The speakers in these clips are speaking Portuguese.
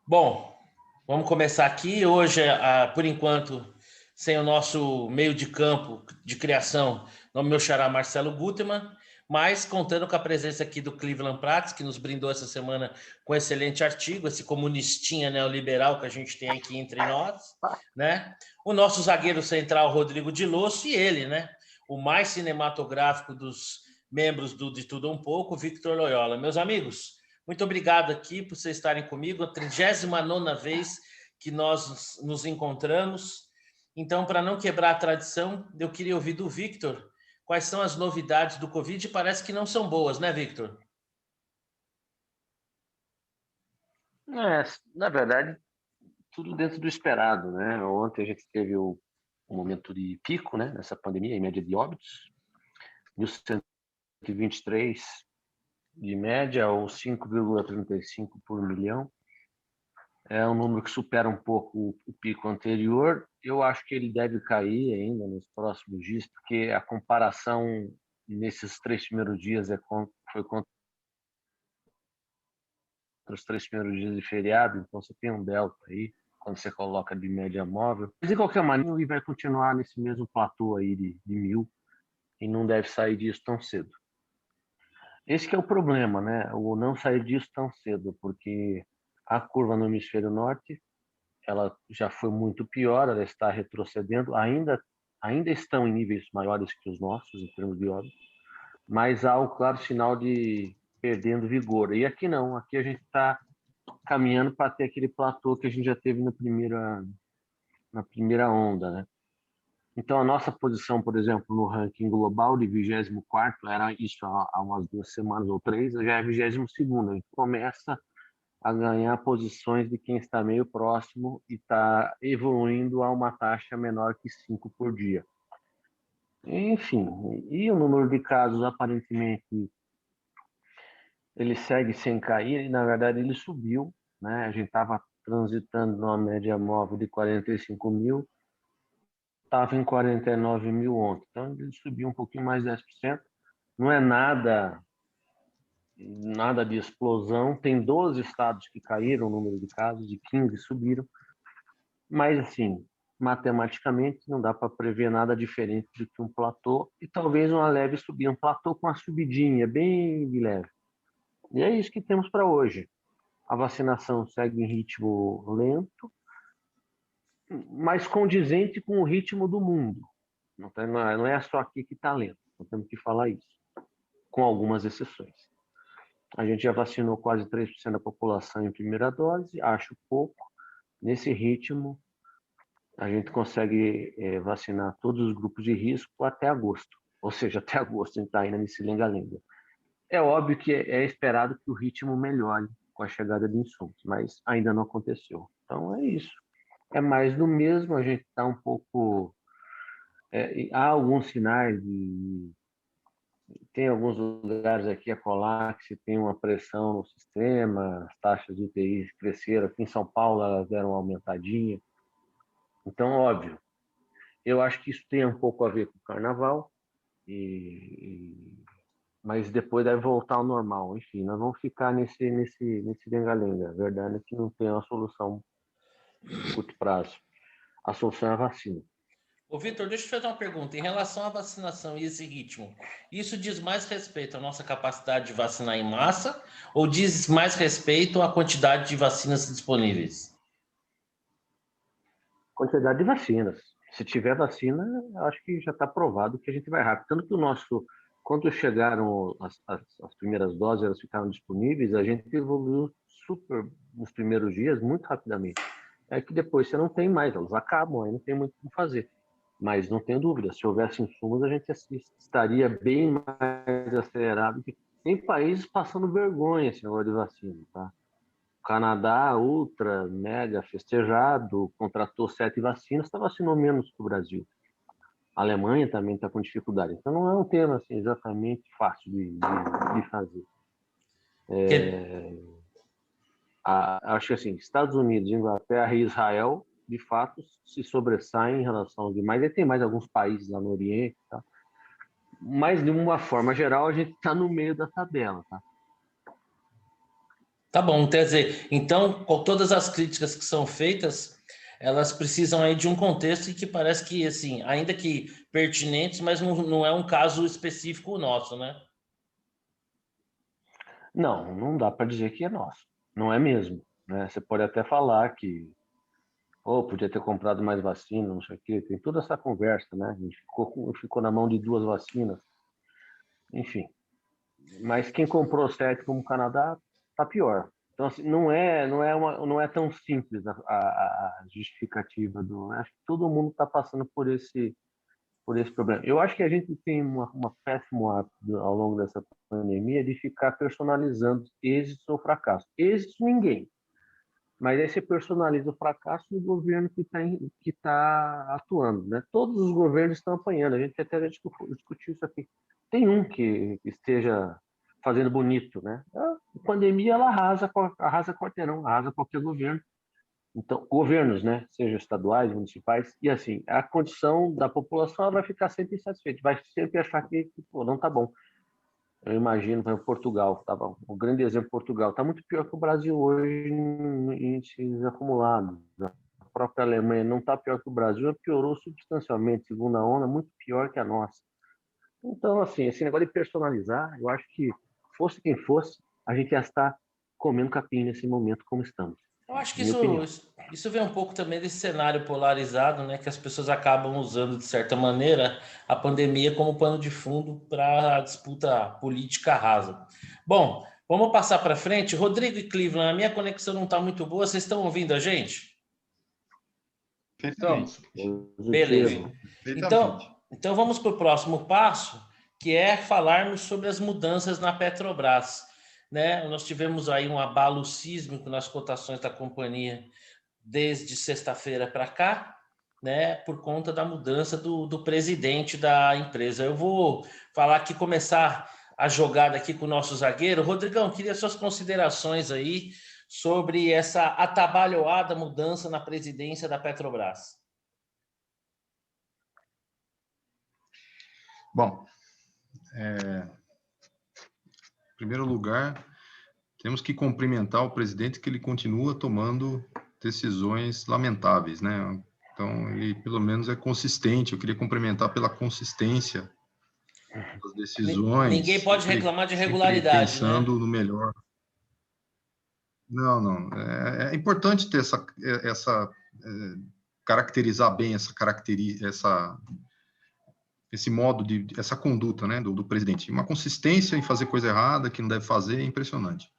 Bom, vamos começar aqui. Hoje, por enquanto, sem o nosso meio de campo de criação, no meu xará Marcelo Gutemann, mas contando com a presença aqui do Cleveland Prats, que nos brindou essa semana com um excelente artigo, esse comunistinha neoliberal que a gente tem aqui entre nós, né? O nosso zagueiro central, Rodrigo de Losso, e ele, né? O mais cinematográfico dos membros do De Tudo Um Pouco, Victor Loyola. Meus amigos, muito obrigado aqui por vocês estarem comigo, a 39ª vez que nós nos encontramos. Então, para não quebrar a tradição, eu queria ouvir do Victor quais são as novidades do Covid. Parece que não são boas, né, Victor? Na verdade, tudo dentro do esperado, né? Ontem a gente teve o momento de pico, né, nessa pandemia, em média de óbitos, 1.123 de média, ou 5,35 por milhão. É um número que supera um pouco o pico anterior. Eu acho que ele deve cair ainda nos próximos dias, porque a comparação nesses 3 primeiros dias foi contra os 3 primeiros dias de feriado, então você tem um delta aí, quando você coloca de média móvel. Mas, de qualquer maneira, ele vai continuar nesse mesmo platô aí de 1.000 e não deve sair disso tão cedo. Esse que é o problema, né? O não sair disso tão cedo, porque a curva no hemisfério norte, ela já foi muito pior, ela está retrocedendo, ainda estão em níveis maiores que os nossos, em termos de óbito, mas há o claro sinal de perdendo vigor. E aqui não, aqui a gente está caminhando para ter aquele platô que a gente já teve na primeira onda, né? Então, a nossa posição, por exemplo, no ranking global de 24º, era isso há umas 2 semanas ou 3, já é 22º. A gente começa a ganhar posições de quem está meio próximo e está evoluindo a uma taxa menor que 5 por dia. Enfim, e o número de casos, aparentemente, ele segue sem cair, e na verdade ele subiu, né? A gente estava transitando numa média móvel de 45 mil, estava em 49 mil ontem, então ele subiu um pouquinho mais de 10%. Não é nada de explosão. Tem 12 estados que caíram o número de casos e 15 subiram, mas assim, matematicamente não dá para prever nada diferente do que um platô e talvez uma leve subida, um platô com uma subidinha bem leve. E é isso que temos para hoje. A vacinação segue em ritmo lento, mas condizente com o ritmo do mundo. Não é só aqui que está lento, nós temos que falar isso, com algumas exceções. A gente já vacinou quase 3% da população em primeira dose, acho pouco. Nesse ritmo, a gente consegue vacinar todos os grupos de risco até agosto. Ou seja, até agosto a gente está ainda nesse lenga-lenga. É óbvio que é esperado que o ritmo melhore com a chegada de insumos, mas ainda não aconteceu. Então é isso. É mais do mesmo, a gente está um pouco... há alguns sinais de... Tem alguns lugares aqui a colar que se tem uma pressão no sistema, as taxas de UTI cresceram. Aqui em São Paulo elas deram uma aumentadinha. Então, óbvio, eu acho que isso tem um pouco a ver com o carnaval, mas depois deve voltar ao normal. Enfim, nós vamos ficar nesse lenga-lenga. A verdade é que não tem uma solução de curto prazo. A solução é a vacina. Ô, Victor, deixa eu te fazer uma pergunta. Em relação à vacinação e esse ritmo, isso diz mais respeito à nossa capacidade de vacinar em massa ou diz mais respeito à quantidade de vacinas disponíveis? Quantidade de vacinas. Se tiver vacina, acho que já está provado que a gente vai rápido. Tanto que quando chegaram as primeiras doses, elas ficaram disponíveis, a gente evoluiu super nos primeiros dias, muito rapidamente. É que depois você não tem mais, elas acabam, aí não tem muito o que fazer. Mas não tenho dúvida, se houvesse insumos, a gente estaria bem mais acelerado. Tem países passando vergonha esse negócio de vacina, tá? O Canadá, ultra, mega festejado, contratou 7 vacinas, está vacinou menos que o Brasil. A Alemanha também está com dificuldade. Então não é um tema assim, exatamente fácil de fazer. Acho que assim, Estados Unidos, Inglaterra e Israel, de fato, se sobressaem em relação aos demais. E tem mais alguns países lá no Oriente, tá? Mas, de uma forma geral, a gente está no meio da tabela, tá? Tá bom, quer dizer, então, com todas as críticas que são feitas, elas precisam aí de um contexto e que parece que, assim, ainda que pertinentes, mas não é um caso específico nosso, né? Não, não dá para dizer que é nosso. Não é mesmo, né? Você pode até falar que, podia ter comprado mais vacina, não sei o quê. Tem toda essa conversa, né? A gente ficou na mão de 2 vacinas, enfim. Mas quem comprou 7, como o Canadá, tá pior. Então, assim, não é tão simples a justificativa do. Acho que todo mundo está passando por esse problema. Eu acho que a gente tem uma péssimo hábito ao longo dessa pandemia de ficar personalizando êxitos ou fracassos. Êxitos ninguém, mas aí você personaliza o fracasso do governo que tá atuando, né? Todos os governos estão apanhando. A gente até já discutiu isso aqui. Tem um que esteja fazendo bonito, né? A pandemia ela arrasa quarteirão, arrasa qualquer governo. Então, governos, né, sejam estaduais, municipais, e assim, a condição da população ela vai ficar sempre insatisfeita, vai sempre achar que pô, não tá bom. Eu imagino, por exemplo, Portugal, tá bom. O grande exemplo, Portugal, está muito pior que o Brasil hoje em índices acumulados. A própria Alemanha não está pior que o Brasil, mas piorou substancialmente, segunda onda, muito pior que a nossa. Então, assim, esse negócio de personalizar, eu acho que, fosse quem fosse, a gente ia estar comendo capim nesse momento como estamos. Eu acho que Minha isso, opinião. isso vem um pouco também desse cenário polarizado, né? Que as pessoas acabam usando, de certa maneira, a pandemia como pano de fundo para a disputa política rasa. Bom, vamos passar para frente. Rodrigo e Cleveland, a minha conexão não está muito boa. Vocês estão ouvindo a gente? Perfeitamente. Beleza. Positivo. Perfeitamente. Então vamos para o próximo passo, que é falarmos sobre as mudanças na Petrobras. Né? Nós tivemos aí um abalo sísmico nas cotações da companhia desde sexta-feira para cá, né, por conta da mudança do presidente da empresa. Eu vou falar aqui, começar a jogada aqui com o nosso zagueiro. Rodrigão, queria suas considerações aí sobre essa atabalhoada mudança na presidência da Petrobras. Bom, em primeiro lugar, temos que cumprimentar o presidente que ele continua tomando decisões lamentáveis, né? Então, ele pelo menos é consistente. Eu queria cumprimentar pela consistência das Ninguém decisões, pode reclamar de sempre regularidade, né? pensando no melhor. Não, não. É importante ter caracterizar bem esse modo essa conduta, né, do presidente. Uma consistência em fazer coisa errada que não deve fazer é impressionante.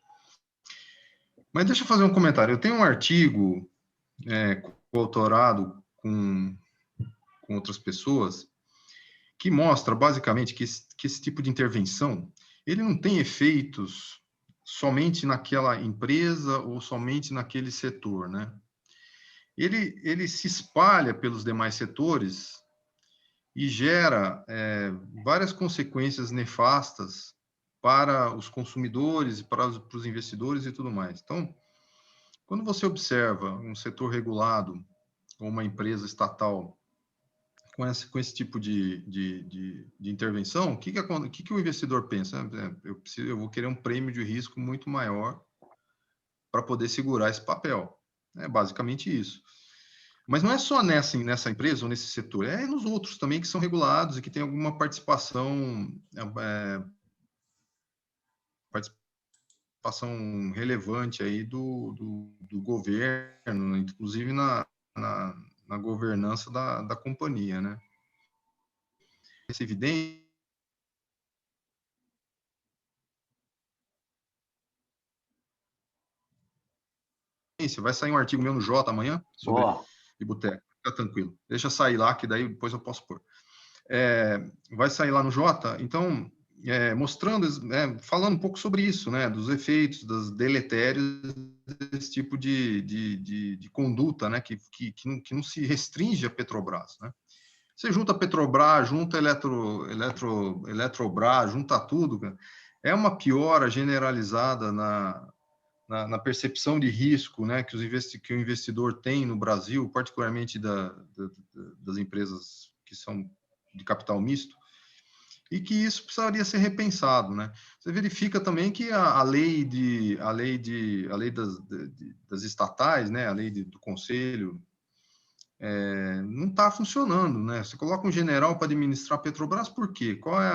Mas deixa eu fazer um comentário. Eu tenho um artigo coautorado com outras pessoas que mostra basicamente que esse tipo de intervenção ele não tem efeitos somente naquela empresa ou somente naquele setor, né? Ele se espalha pelos demais setores e gera várias consequências nefastas para os consumidores, para os investidores e tudo mais. Então, quando você observa um setor regulado ou uma empresa estatal com esse tipo de intervenção, o que o investidor pensa? Eu vou querer um prêmio de risco muito maior para poder segurar esse papel. É basicamente isso. Mas não é só nessa empresa ou nesse setor, é nos outros também que são regulados e que tem alguma participação relevante aí do governo, inclusive na governança da companhia, né? Essa evidência vai sair um artigo meu no Jota amanhã sobre Iboteca. Fica tranquilo. Deixa sair lá, que daí depois eu posso pôr. Vai sair lá no Jota, então, mostrando, falando um pouco sobre isso, né, dos efeitos, das deletérios desse tipo de conduta, né, que não se restringe a Petrobras, né. Você junta a Petrobras, junta Eletrobras, junta tudo, cara, é uma piora generalizada na percepção de risco, né, que o investidor tem no Brasil, particularmente das empresas que são de capital misto, e que isso precisaria ser repensado, né? Você verifica também que a lei das estatais, né? A lei do conselho não está funcionando, né? Você coloca um general para administrar a Petrobras, por quê? Qual é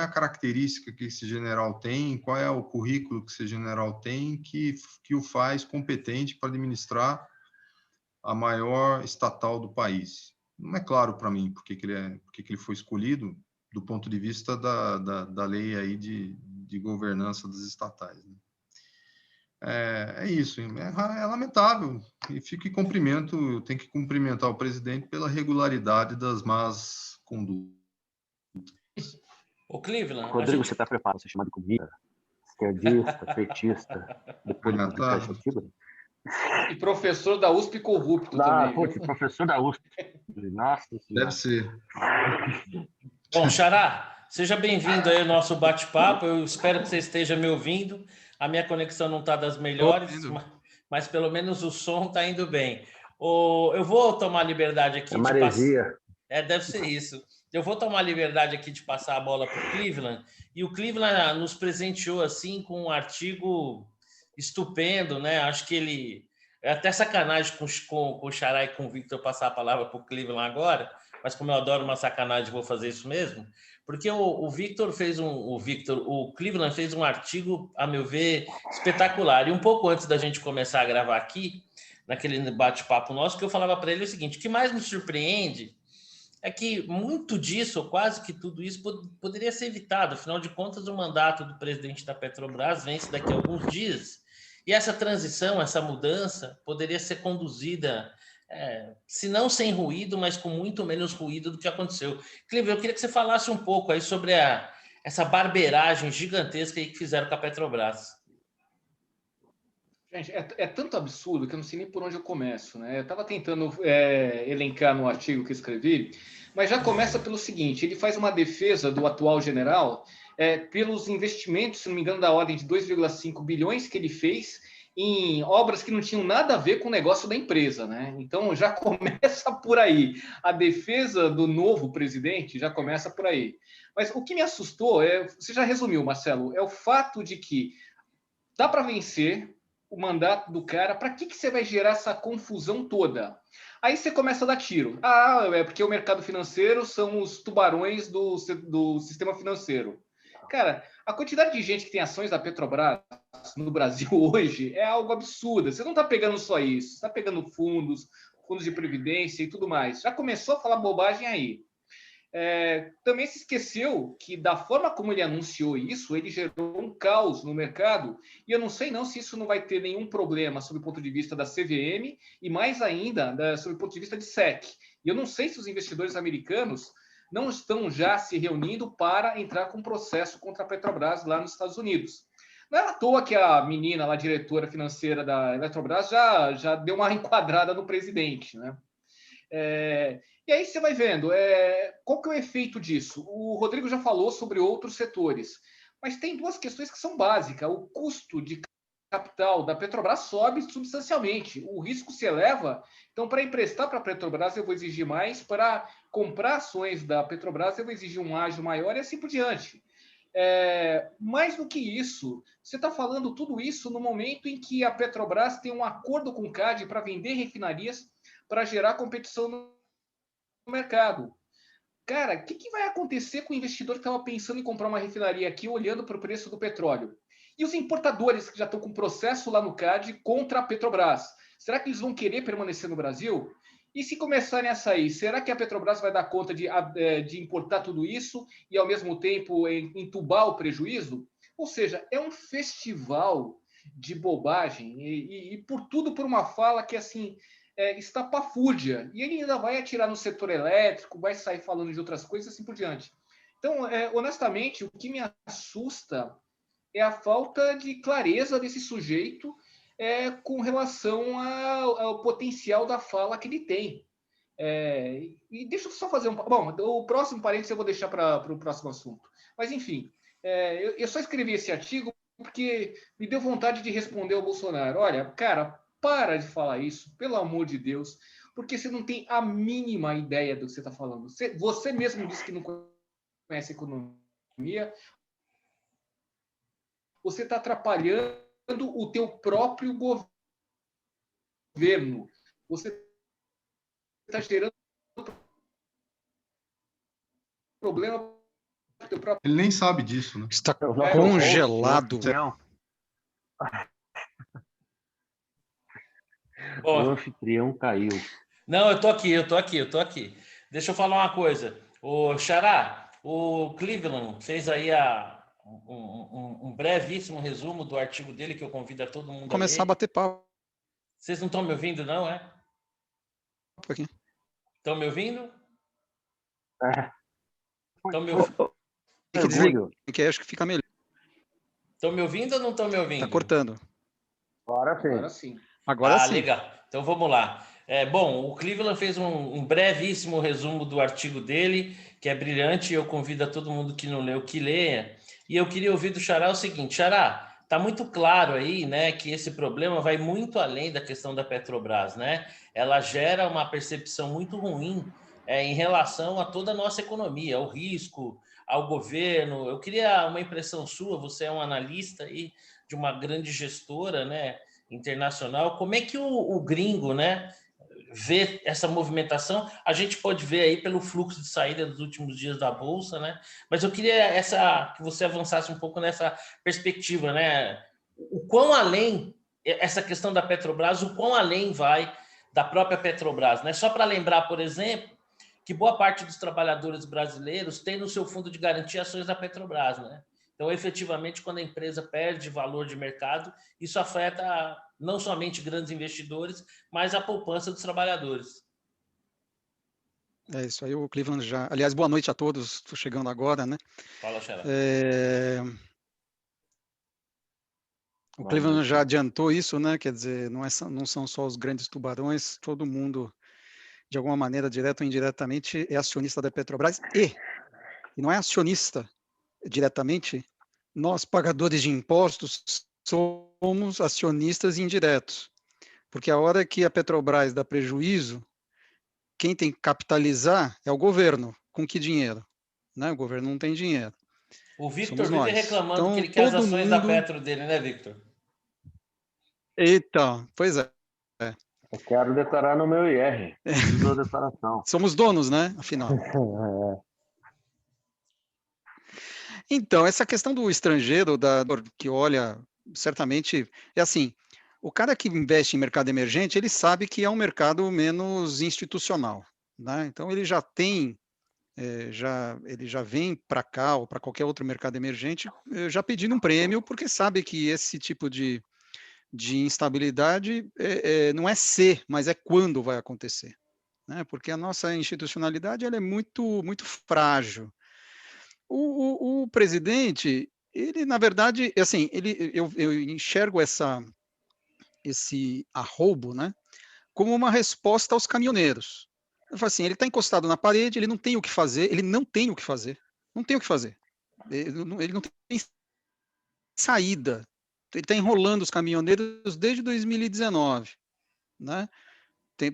a característica que esse general tem? Qual é o currículo que esse general tem que o faz competente para administrar a maior estatal do país? Não é claro para mim porque que ele foi escolhido do ponto de vista da lei aí de governança das estatais, né? É isso, é lamentável. E tenho que cumprimentar o presidente pela regularidade das más condutas. O Cleveland, Rodrigo, você está preparado para ser chamado de comunista, esquerdista, petista, depois de publicar esse artigo? E professor da USP corrupto também. Putz, professor da USP. Nossa Senhora. Deve ser. Bom, Xará, seja bem-vindo aí ao nosso bate-papo. Eu espero que você esteja me ouvindo. A minha conexão não está das melhores, mas pelo menos o som está indo bem. Eu vou tomar liberdade aqui de maresia. Deve ser isso. Eu vou tomar liberdade aqui de passar a bola para o Cleveland. E o Cleveland nos presenteou assim com um artigo estupendo, né? Acho que ele... É até sacanagem com o Xará e com o Victor passar a palavra para o Cleveland agora, mas como eu adoro uma sacanagem, vou fazer isso mesmo. Porque o Cleveland fez um artigo, a meu ver, espetacular. E um pouco antes da gente começar a gravar aqui, naquele bate-papo nosso, que eu falava para ele o seguinte: o que mais me surpreende é que muito disso, ou quase que tudo isso, poderia ser evitado. Afinal de contas, o mandato do presidente da Petrobras vence daqui a alguns dias. E essa transição, essa mudança, poderia ser conduzida, se não sem ruído, mas com muito menos ruído do que aconteceu. Cleber, eu queria que você falasse um pouco aí sobre essa barbeiragem gigantesca aí que fizeram com a Petrobras. Gente, é tanto absurdo que eu não sei nem por onde eu começo, né? Eu estava tentando elencar no artigo que escrevi, mas já começa pelo seguinte: ele faz uma defesa do atual general pelos investimentos, se não me engano, da ordem de 2,5 bilhões que ele fez em obras que não tinham nada a ver com o negócio da empresa, né? Então já começa por aí. A defesa do novo presidente já começa por aí. Mas o que me assustou, você já resumiu, Marcelo, é o fato de que dá para vencer o mandato do cara. Para que você vai gerar essa confusão toda? Aí você começa a dar tiro. É porque o mercado financeiro são os tubarões do sistema financeiro. Cara, a quantidade de gente que tem ações da Petrobras no Brasil hoje é algo absurdo. Você não está pegando só isso, você está pegando fundos de previdência e tudo mais. Já começou a falar bobagem aí. Também se esqueceu que, da forma como ele anunciou isso, ele gerou um caos no mercado, e eu não sei não se isso não vai ter nenhum problema sob o ponto de vista da CVM e mais ainda sob o ponto de vista de SEC. E eu não sei se os investidores americanos não estão já se reunindo para entrar com um processo contra a Petrobras lá nos Estados Unidos. Não é à toa que a menina, a diretora financeira da Eletrobras, já deu uma enquadrada no presidente, né? E aí você vai vendo, qual que é o efeito disso? O Rodrigo já falou sobre outros setores, mas tem duas questões que são básicas. O custo de capital da Petrobras sobe substancialmente, o risco se eleva. Então, para emprestar para a Petrobras, eu vou exigir mais, para comprar ações da Petrobras, eu vou exigir um ágio maior e assim por diante. Mais do que isso, você está falando tudo isso no momento em que a Petrobras tem um acordo com o CAD para vender refinarias para gerar competição no mercado. Cara, o que vai acontecer com o investidor que estava pensando em comprar uma refinaria aqui, olhando para o preço do petróleo? E os importadores que já estão com processo lá no CAD contra a Petrobras? Será que eles vão querer permanecer no Brasil? E se começarem a sair, será que a Petrobras vai dar conta de importar tudo isso e, ao mesmo tempo, entubar o prejuízo? Ou seja, é um festival de bobagem e por tudo por uma fala que, assim, estapafúrdia. E ele ainda vai atirar no setor elétrico, vai sair falando de outras coisas e assim por diante. Então, honestamente, o que me assusta é a falta de clareza desse sujeito com relação ao potencial da fala que ele tem. E deixa eu só fazer um... Bom, o próximo parênteses eu vou deixar para o próximo assunto. Mas, enfim, eu só escrevi esse artigo porque me deu vontade de responder ao Bolsonaro. Olha, cara, para de falar isso, pelo amor de Deus, porque você não tem a mínima ideia do que você está falando. Você mesmo disse que não conhece economia. você está atrapalhando o teu próprio governo. Você está gerando problema para o teu próprio... Ele nem sabe disso, né? Está congelado. O anfitrião caiu. Não, eu tô aqui. Deixa eu falar uma coisa. O Xará, o Cleveland fez aí um brevíssimo resumo do artigo dele, que eu convido a todo mundo Começar a bater papo Vocês não estão me ouvindo, não, é? aqui. Estão me ouvindo? Estão me Que acho que fica melhor. Estão me ouvindo ou não estão me ouvindo? Tá cortando. Agora sim. Agora sim. Legal. Então vamos lá. Bom, o Cleveland fez um brevíssimo resumo do artigo dele, que é brilhante, e eu convido a todo mundo que não leu que leia. E eu queria ouvir do Xará o seguinte: Xará, está muito claro aí, né, que esse problema vai muito além da questão da Petrobras, né? Ela gera uma percepção muito ruim em relação a toda a nossa economia, ao risco, ao governo. Eu queria uma impressão sua, você é um analista aí de uma grande gestora, né, internacional. Como é que o gringo, né, vê essa movimentação? A gente pode ver aí pelo fluxo de saída dos últimos dias da Bolsa, né? Mas eu queria que você avançasse um pouco nessa perspectiva, né? O quão além, essa questão da Petrobras, o quão além vai da própria Petrobras, né? Só para lembrar, por exemplo, que boa parte dos trabalhadores brasileiros tem no seu fundo de garantia ações da Petrobras, né? Então, efetivamente, quando a empresa perde valor de mercado, isso afeta não somente grandes investidores, mas a poupança dos trabalhadores. É isso aí, o Cleveland já... Aliás, boa noite a todos, estou chegando agora, né? Fala, Xará. O Cleveland já adiantou isso, né? Quer dizer, não são só os grandes tubarões, todo mundo, de alguma maneira, direta ou indiretamente, é acionista da Petrobras e não é acionista diretamente, nós, pagadores de impostos, somos acionistas indiretos. Porque a hora que a Petrobras dá prejuízo, quem tem que capitalizar é o governo. Com que dinheiro? Né? O governo não tem dinheiro. O Victor vive reclamando então, que ele quer as ações da Petro dele, né, Victor? Então, pois é. Eu quero declarar no meu IR. Fiz a declaração. Somos donos, né? Afinal. Então, essa questão do estrangeiro, que olha, certamente, é assim, o cara que investe em mercado emergente, ele sabe que é um mercado menos institucional, né? Então, ele já tem, ele já vem para cá ou para qualquer outro mercado emergente já pedindo um prêmio, porque sabe que esse tipo de instabilidade não é se, mas é quando vai acontecer, né? Porque a nossa institucionalidade ela é muito, muito frágil. O presidente, ele, na verdade, assim, eu enxergo esse arroubo, né, como uma resposta aos caminhoneiros. Eu falo assim, ele está encostado na parede, ele não tem o que fazer, não tem o que fazer. Ele não tem saída. Ele está enrolando os caminhoneiros desde 2019, né?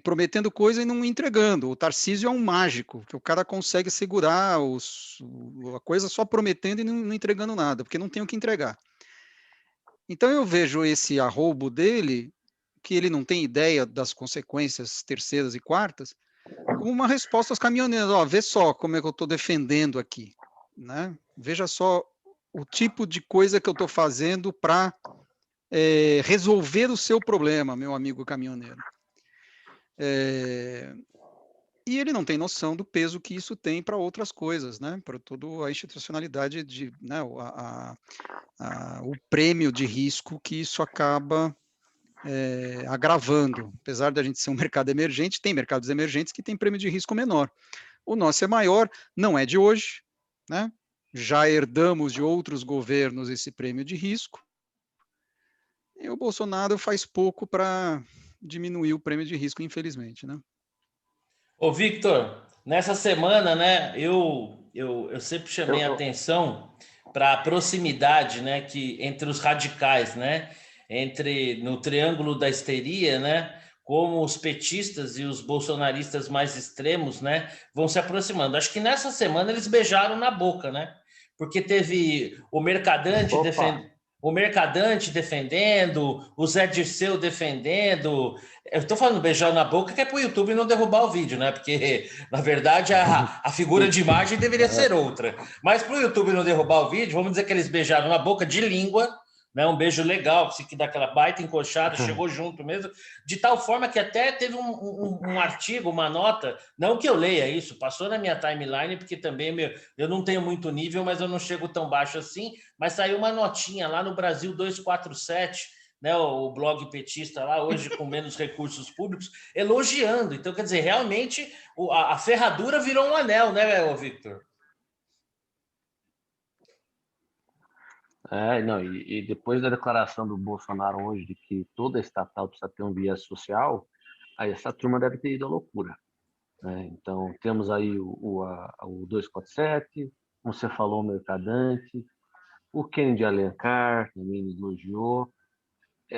Prometendo coisa e não entregando. O Tarcísio é um mágico, que o cara consegue segurar a coisa só prometendo e não entregando nada, porque não tem o que entregar. Então eu vejo esse arroubo dele, que ele não tem ideia das consequências terceiras e quartas, como uma resposta aos caminhoneiros. Vê só como é que eu estou defendendo aqui, né? Veja só o tipo de coisa que eu estou fazendo para resolver o seu problema, meu amigo caminhoneiro. E ele não tem noção do peso que isso tem para outras coisas, né? Para toda a institucionalidade, né? O prêmio de risco que isso acaba agravando. Apesar de a gente ser um mercado emergente, tem mercados emergentes que têm prêmio de risco menor. O nosso é maior, não é de hoje, né? Já herdamos de outros governos esse prêmio de risco. E o Bolsonaro faz pouco para diminuir o prêmio de risco, infelizmente, né? Ô, Victor, nessa semana, né, eu sempre chamei a atenção para a proximidade, né, entre os radicais, né, no triângulo da histeria, né, como os petistas e os bolsonaristas mais extremos, né, vão se aproximando. Acho que nessa semana eles beijaram na boca, né, porque teve o Mercadante defendendo, o Zé Dirceu defendendo. Eu estou falando beijando na boca que é para o YouTube não derrubar o vídeo, né? Porque, na verdade, a figura de imagem deveria ser outra. Mas para o YouTube não derrubar o vídeo, vamos dizer que eles beijaram na boca de língua, né? Um beijo legal, que dá aquela baita encoxada, chegou junto mesmo, de tal forma que até teve um artigo, uma nota, não que eu leia isso, passou na minha timeline, porque também eu não tenho muito nível, mas eu não chego tão baixo assim, mas saiu uma notinha lá no Brasil 247, né, o blog petista lá, hoje com menos recursos públicos, elogiando. Então, quer dizer, realmente a ferradura virou um anel, né, Victor? Não, e depois da declaração do Bolsonaro hoje de que toda estatal precisa ter um viés social, aí essa turma deve ter ido à loucura, né? Então, temos aí o 247, como você falou, o Mercadante, o Kennedy Alencar também elogiou.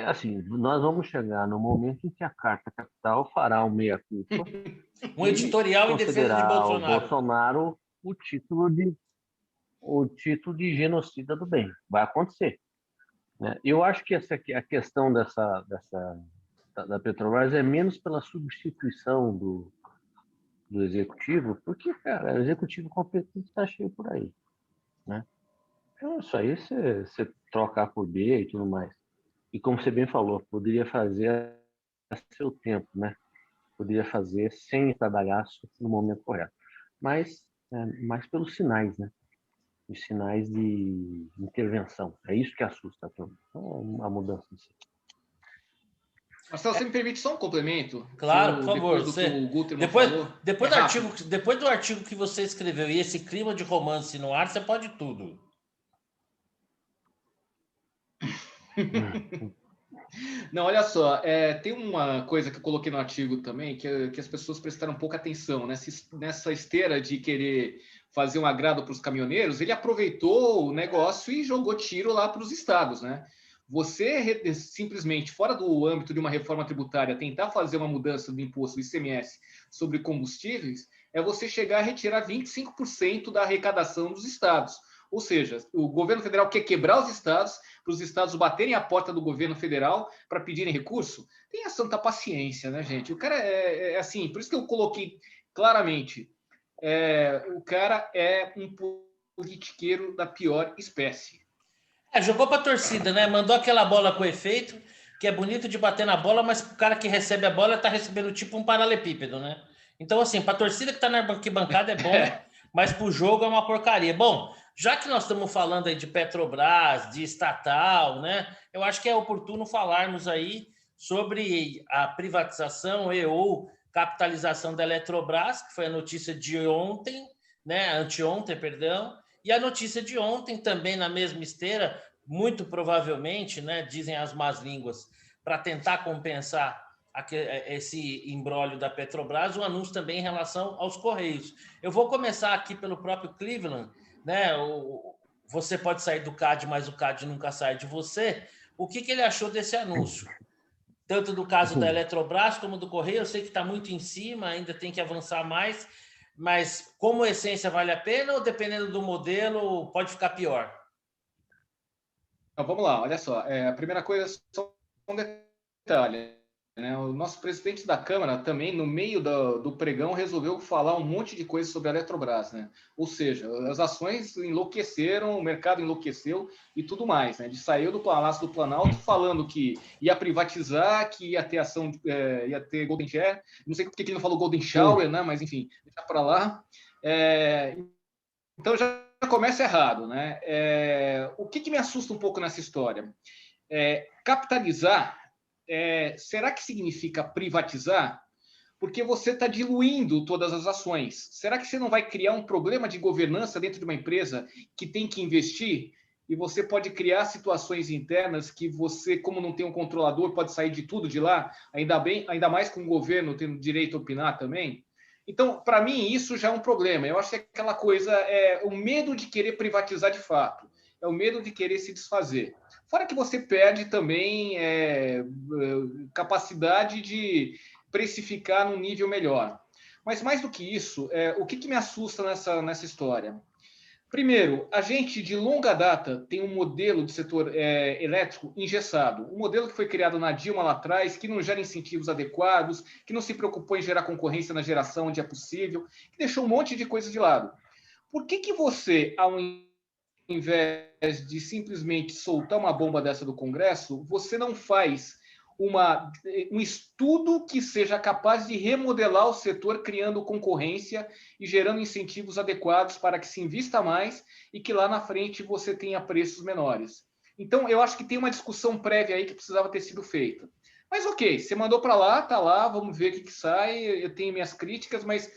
Assim, nós vamos chegar no momento em que a Carta Capital fará um meia-culpa um editorial em defesa de Bolsonaro. O Bolsonaro o título de genocida do bem. Vai acontecer, né? Eu acho que a questão da Petrobras é menos pela substituição do executivo, porque, cara, o executivo competente está cheio por aí, né? Então, isso aí você trocar por B e tudo mais. E como você bem falou, poderia fazer a seu tempo, né? Poderia fazer sem trabalhar no momento correto. Mas mais pelos sinais, né? Os sinais de intervenção. É isso que assusta a turma. Então, a mudança em si. Marcelo, você me permite só um complemento? Claro, por favor. Depois do artigo que você escreveu e esse clima de romance no ar, você pode tudo. Não, olha só, tem uma coisa que eu coloquei no artigo também, que as pessoas prestaram pouca atenção, nessa esteira de querer fazer um agrado para os caminhoneiros, ele aproveitou o negócio e jogou tiro lá para os estados, né? Você simplesmente, fora do âmbito de uma reforma tributária, tentar fazer uma mudança do imposto do ICMS sobre combustíveis, é você chegar a retirar 25% da arrecadação dos estados. Ou seja, o governo federal quer quebrar os estados, para os estados baterem a porta do governo federal para pedirem recurso. Tenha santa paciência, né, gente? O cara é assim, por isso que eu coloquei claramente, o cara é um politiqueiro da pior espécie. Jogou para a torcida, né? Mandou aquela bola com efeito, que é bonito de bater na bola, mas o cara que recebe a bola está recebendo tipo um paralelepípedo, né? Então, assim, para a torcida que está na arquibancada é bom, mas para o jogo é uma porcaria. Bom, já que nós estamos falando aí de Petrobras, de estatal, né? Eu acho que é oportuno falarmos aí sobre a privatização ou capitalização da Eletrobras, que foi a notícia de ontem, né? Anteontem, perdão. E a notícia de ontem, também na mesma esteira, muito provavelmente, né, dizem as más línguas, para tentar compensar esse imbróglio da Petrobras, o anúncio também em relação aos Correios. Eu vou começar aqui pelo próprio Cleveland, né? Você pode sair do CAD, mas o CAD nunca sai de você. O que ele achou desse anúncio? Tanto do caso da Eletrobras como do Correio, eu sei que está muito em cima, ainda tem que avançar mais, mas como essência vale a pena ou dependendo do modelo pode ficar pior? Então, vamos lá, olha só. A primeira coisa, só um detalhe, né? O nosso presidente da Câmara também, no meio do pregão, resolveu falar um monte de coisa sobre a Eletrobras, né? Ou seja, as ações enlouqueceram, o mercado enlouqueceu e tudo mais, né? Ele saiu do Palácio do Planalto falando que ia privatizar, que ia ter ação, ia ter Golden Share. Não sei por que ele não falou Golden Shower, né? Mas enfim, deixa para lá. Então já começa errado, né? O que me assusta um pouco nessa história? Capitalizar. Será que significa privatizar? Porque você está diluindo todas as ações. Será que você não vai criar um problema de governança dentro de uma empresa que tem que investir? E você pode criar situações internas que você, como não tem um controlador, pode sair de tudo de lá, ainda mais com o governo tendo direito a opinar também. Então, para mim, isso já é um problema. Eu acho que aquela coisa é o medo de querer privatizar de fato. É o medo de querer se desfazer. Fora que você perde também capacidade de precificar num nível melhor. Mas mais do que isso, o que me assusta nessa história? Primeiro, a gente de longa data tem um modelo de setor elétrico engessado. Um modelo que foi criado na Dilma lá atrás, que não gera incentivos adequados, que não se preocupou em gerar concorrência na geração onde é possível, que deixou um monte de coisa de lado. Por que você, ao invés de simplesmente soltar uma bomba dessa do Congresso, você não faz um estudo que seja capaz de remodelar o setor, criando concorrência e gerando incentivos adequados para que se invista mais e que lá na frente você tenha preços menores? Então, eu acho que tem uma discussão prévia aí que precisava ter sido feita. Mas ok, você mandou para lá, tá lá, vamos ver o que sai. Eu tenho minhas críticas, mas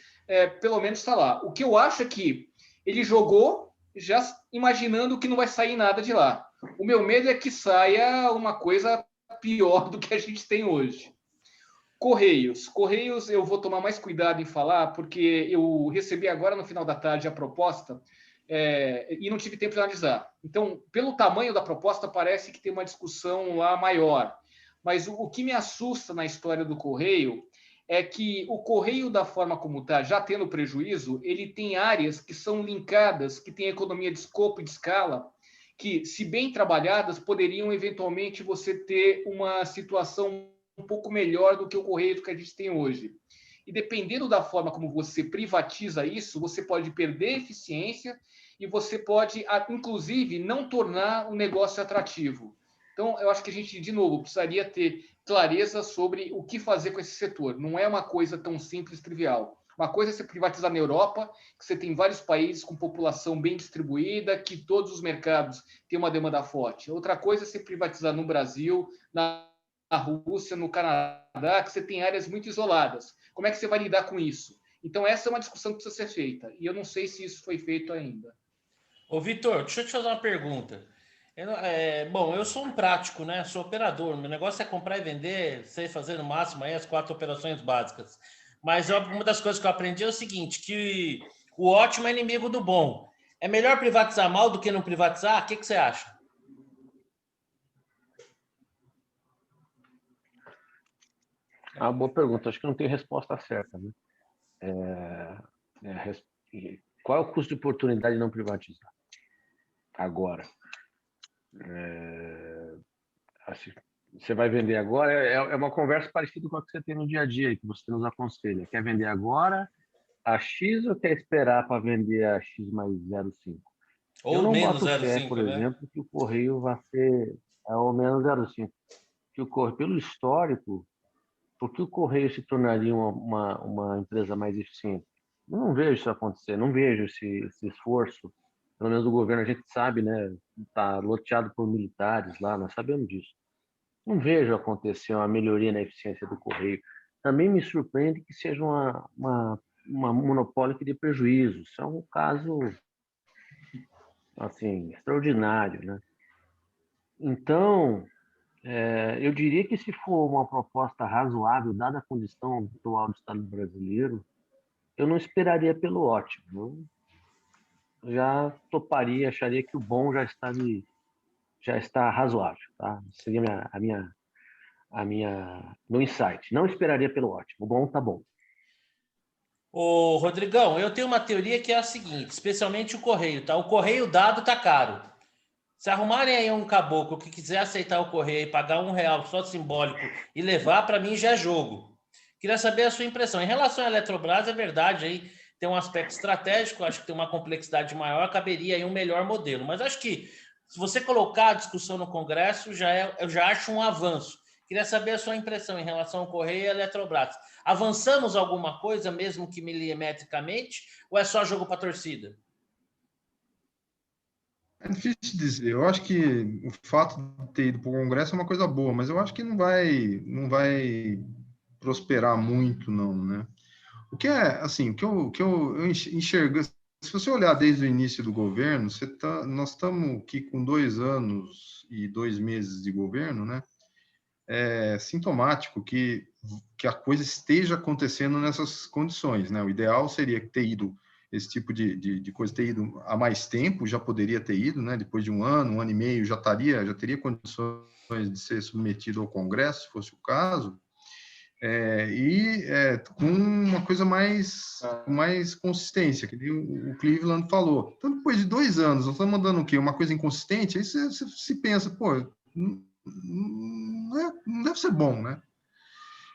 pelo menos está lá. O que eu acho é que ele jogou já imaginando que não vai sair nada de lá. O meu medo é que saia uma coisa pior do que a gente tem hoje. Correios eu vou tomar mais cuidado em falar, porque eu recebi agora no final da tarde a proposta e não tive tempo de analisar. Então, pelo tamanho da proposta, parece que tem uma discussão lá maior. Mas o que me assusta na história do Correio é que o Correio, da forma como está, já tendo prejuízo, ele tem áreas que são linkadas, que tem economia de escopo e de escala, que, se bem trabalhadas, poderiam eventualmente você ter uma situação um pouco melhor do que o Correio que a gente tem hoje. E dependendo da forma como você privatiza isso, você pode perder eficiência e você pode, inclusive, não tornar o negócio atrativo. Então, eu acho que a gente, de novo, precisaria ter clareza sobre o que fazer com esse setor. Não é uma coisa tão simples, trivial. Uma coisa é você privatizar na Europa, que você tem vários países com população bem distribuída, que todos os mercados têm uma demanda forte. Outra coisa é você privatizar no Brasil, na Rússia, no Canadá, que você tem áreas muito isoladas. Como é que você vai lidar com isso? Então, essa é uma discussão que precisa ser feita. E eu não sei se isso foi feito ainda. Ô, Vitor, deixa eu te fazer uma pergunta. Bom, eu sou um prático, né? Sou operador. Meu negócio é comprar e vender, sei fazer no máximo aí as 4 operações básicas. Mas uma das coisas que eu aprendi é o seguinte, que o ótimo é inimigo do bom. É melhor privatizar mal do que não privatizar? O que você acha? Ah, boa pergunta. Acho que não tem resposta certa, né? Qual é o custo de oportunidade de não privatizar? Agora. Assim, você vai vender agora, é uma conversa parecida com a que você tem no dia a dia, que você nos aconselha. Quer vender agora a X ou quer esperar para vender a X mais 0,5? Eu Ou não menos boto fé, 0,5, por né? exemplo, que o Correio vai ser ao menos 0,5. Que o Correio, pelo histórico, por que o Correio se tornaria uma empresa mais eficiente? Eu não vejo isso acontecer, não vejo esse esforço. Pelo menos o governo, a gente sabe, né? Está loteado por militares lá, nós sabemos disso. Não vejo acontecer uma melhoria na eficiência do Correio. Também me surpreende que seja uma monopólio que dê prejuízo. Isso é um caso assim extraordinário, né? Então, eu diria que se for uma proposta razoável, dada a condição atual do Estado brasileiro, eu não esperaria pelo ótimo. Eu já toparia, acharia que o bom já está razoável, tá? Seria meu insight. Não esperaria pelo ótimo. O bom tá bom. Ô, Rodrigão, eu tenho uma teoria que é a seguinte, especialmente o correio, tá? O correio dado tá caro. Se arrumarem aí um caboclo que quiser aceitar o correio e pagar R$1 só simbólico e levar, para mim já é jogo. Queria saber a sua impressão. Em relação à Eletrobras, é verdade, aí tem um aspecto estratégico, acho que tem uma complexidade maior, caberia aí um melhor modelo. Mas acho que se você colocar a discussão no Congresso, eu já acho um avanço. Queria saber a sua impressão em relação ao correio e à Eletrobras. Avançamos alguma coisa, mesmo que milimetricamente, ou é só jogo para a torcida? É difícil dizer. Eu acho que o fato de ter ido para o Congresso é uma coisa boa, mas eu acho que não vai prosperar muito, não, né? O que é, assim, o que eu enxergo, se você olhar desde o início do governo, nós estamos aqui com 2 anos e 2 meses de governo, né? É sintomático que a coisa esteja acontecendo nessas condições, né? O ideal seria ter ido esse tipo de coisa ter ido há mais tempo, já poderia ter ido, né? Depois de um ano e meio, já teria condições de ser submetido ao Congresso, se fosse o caso. com uma coisa mais consistência, que o Cleveland falou. Então, depois de 2 anos, nós estamos mandando o quê? Uma coisa inconsistente, aí você se pensa, pô, não deve ser bom, né?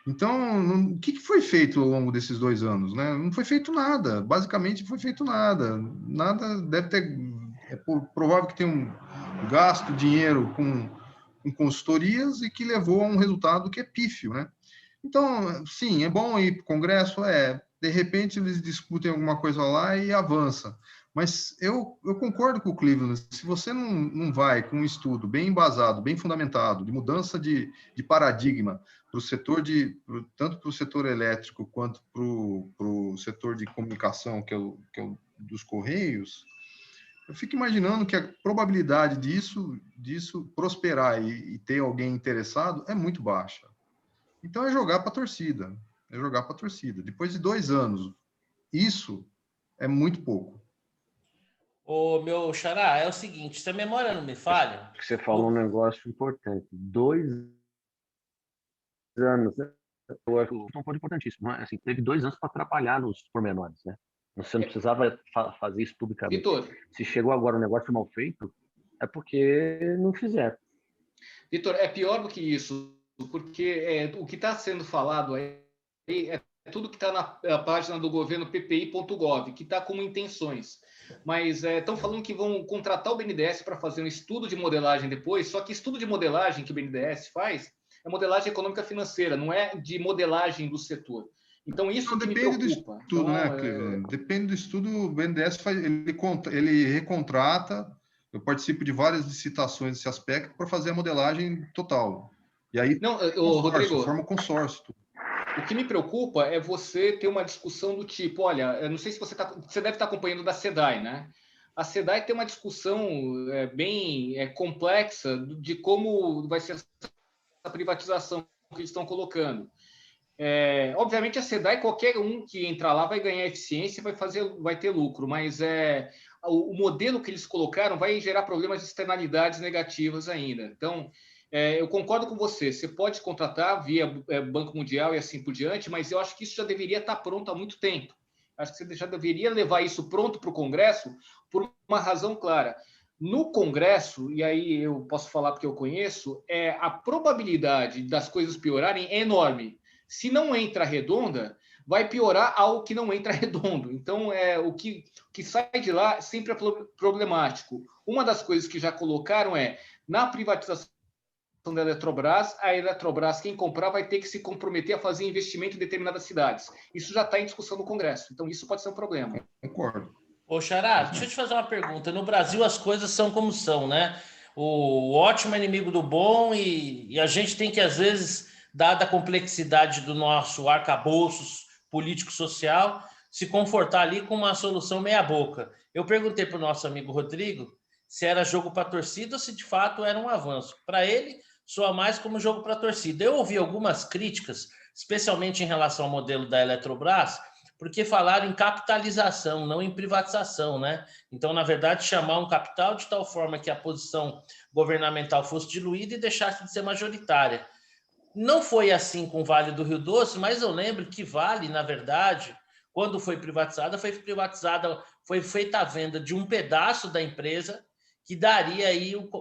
Então, o que foi feito ao longo desses 2 anos, né? Não foi feito nada, basicamente foi feito nada. Nada deve ter... É provável que tenha gasto dinheiro com consultorias e que levou a um resultado que é pífio, né? Então, sim, é bom ir para o Congresso, de repente eles discutem alguma coisa lá e avança. Mas eu concordo com o Cleveland, se você não vai com um estudo bem embasado, bem fundamentado, de mudança de paradigma para o setor tanto para o setor elétrico quanto para o setor de comunicação, que é o dos Correios, eu fico imaginando que a probabilidade disso prosperar e ter alguém interessado é muito baixa. Então, é jogar para a torcida. Depois de 2 anos, isso é muito pouco. Ô, meu xará, é o seguinte, se a memória não me falha... Você falou um negócio importante. 2 anos, né? Eu acho que é um ponto importantíssimo. Assim, teve 2 anos para atrapalhar nos pormenores, né? Você não precisava fazer isso publicamente. Vitor. Se chegou agora um negócio mal feito, é porque não fizeram. Vitor, é pior do que isso, porque o que está sendo falado aí é tudo que está na página do governo ppi.gov, que está como intenções. Mas estão falando que vão contratar o BNDES para fazer um estudo de modelagem depois, só que estudo de modelagem que o BNDES faz é modelagem econômica financeira, não é de modelagem do setor. Então, isso que me preocupa. Do estudo, né? Depende do estudo, o BNDES ele recontrata. Eu participo de várias licitações nesse aspecto para fazer a modelagem total. E aí, Rodrigo, forma o consórcio. O que me preocupa é você ter uma discussão do tipo, olha, eu não sei se você deve estar acompanhando da SEDAI, né? A SEDAI tem uma discussão bem complexa de como vai ser essa privatização que eles estão colocando. Obviamente, a SEDAI, qualquer um que entrar lá vai ganhar eficiência, vai ter lucro, mas o modelo que eles colocaram vai gerar problemas de externalidades negativas ainda. Então, eu concordo com você, você pode contratar via Banco Mundial e assim por diante, mas eu acho que isso já deveria estar pronto há muito tempo. Acho que você já deveria levar isso pronto para o Congresso por uma razão clara. No Congresso, e aí eu posso falar porque eu conheço, a probabilidade das coisas piorarem é enorme. Se não entra redonda, vai piorar algo que não entra redondo. Então, o que sai de lá sempre é problemático. Uma das coisas que já colocaram na privatização da Eletrobras, a Eletrobras, quem comprar, vai ter que se comprometer a fazer investimento em determinadas cidades. Isso já está em discussão no Congresso. Então, isso pode ser um problema. Concordo. Ô, Xará, deixa eu te fazer uma pergunta. No Brasil, as coisas são como são, né? O ótimo é inimigo do bom e a gente tem que, às vezes, dada a complexidade do nosso arcabouço político-social, se confortar ali com uma solução meia-boca. Eu perguntei para o nosso amigo Rodrigo se era jogo para torcida ou se, de fato, era um avanço. Para ele, soa mais como jogo para torcida. Eu ouvi algumas críticas, especialmente em relação ao modelo da Eletrobras, porque falaram em capitalização, não em privatização, né? Então, na verdade, chamar um capital de tal forma que a posição governamental fosse diluída e deixasse de ser majoritária. Não foi assim com o Vale do Rio Doce, mas eu lembro que Vale, na verdade, quando foi privatizada, foi feita a venda de um pedaço da empresa que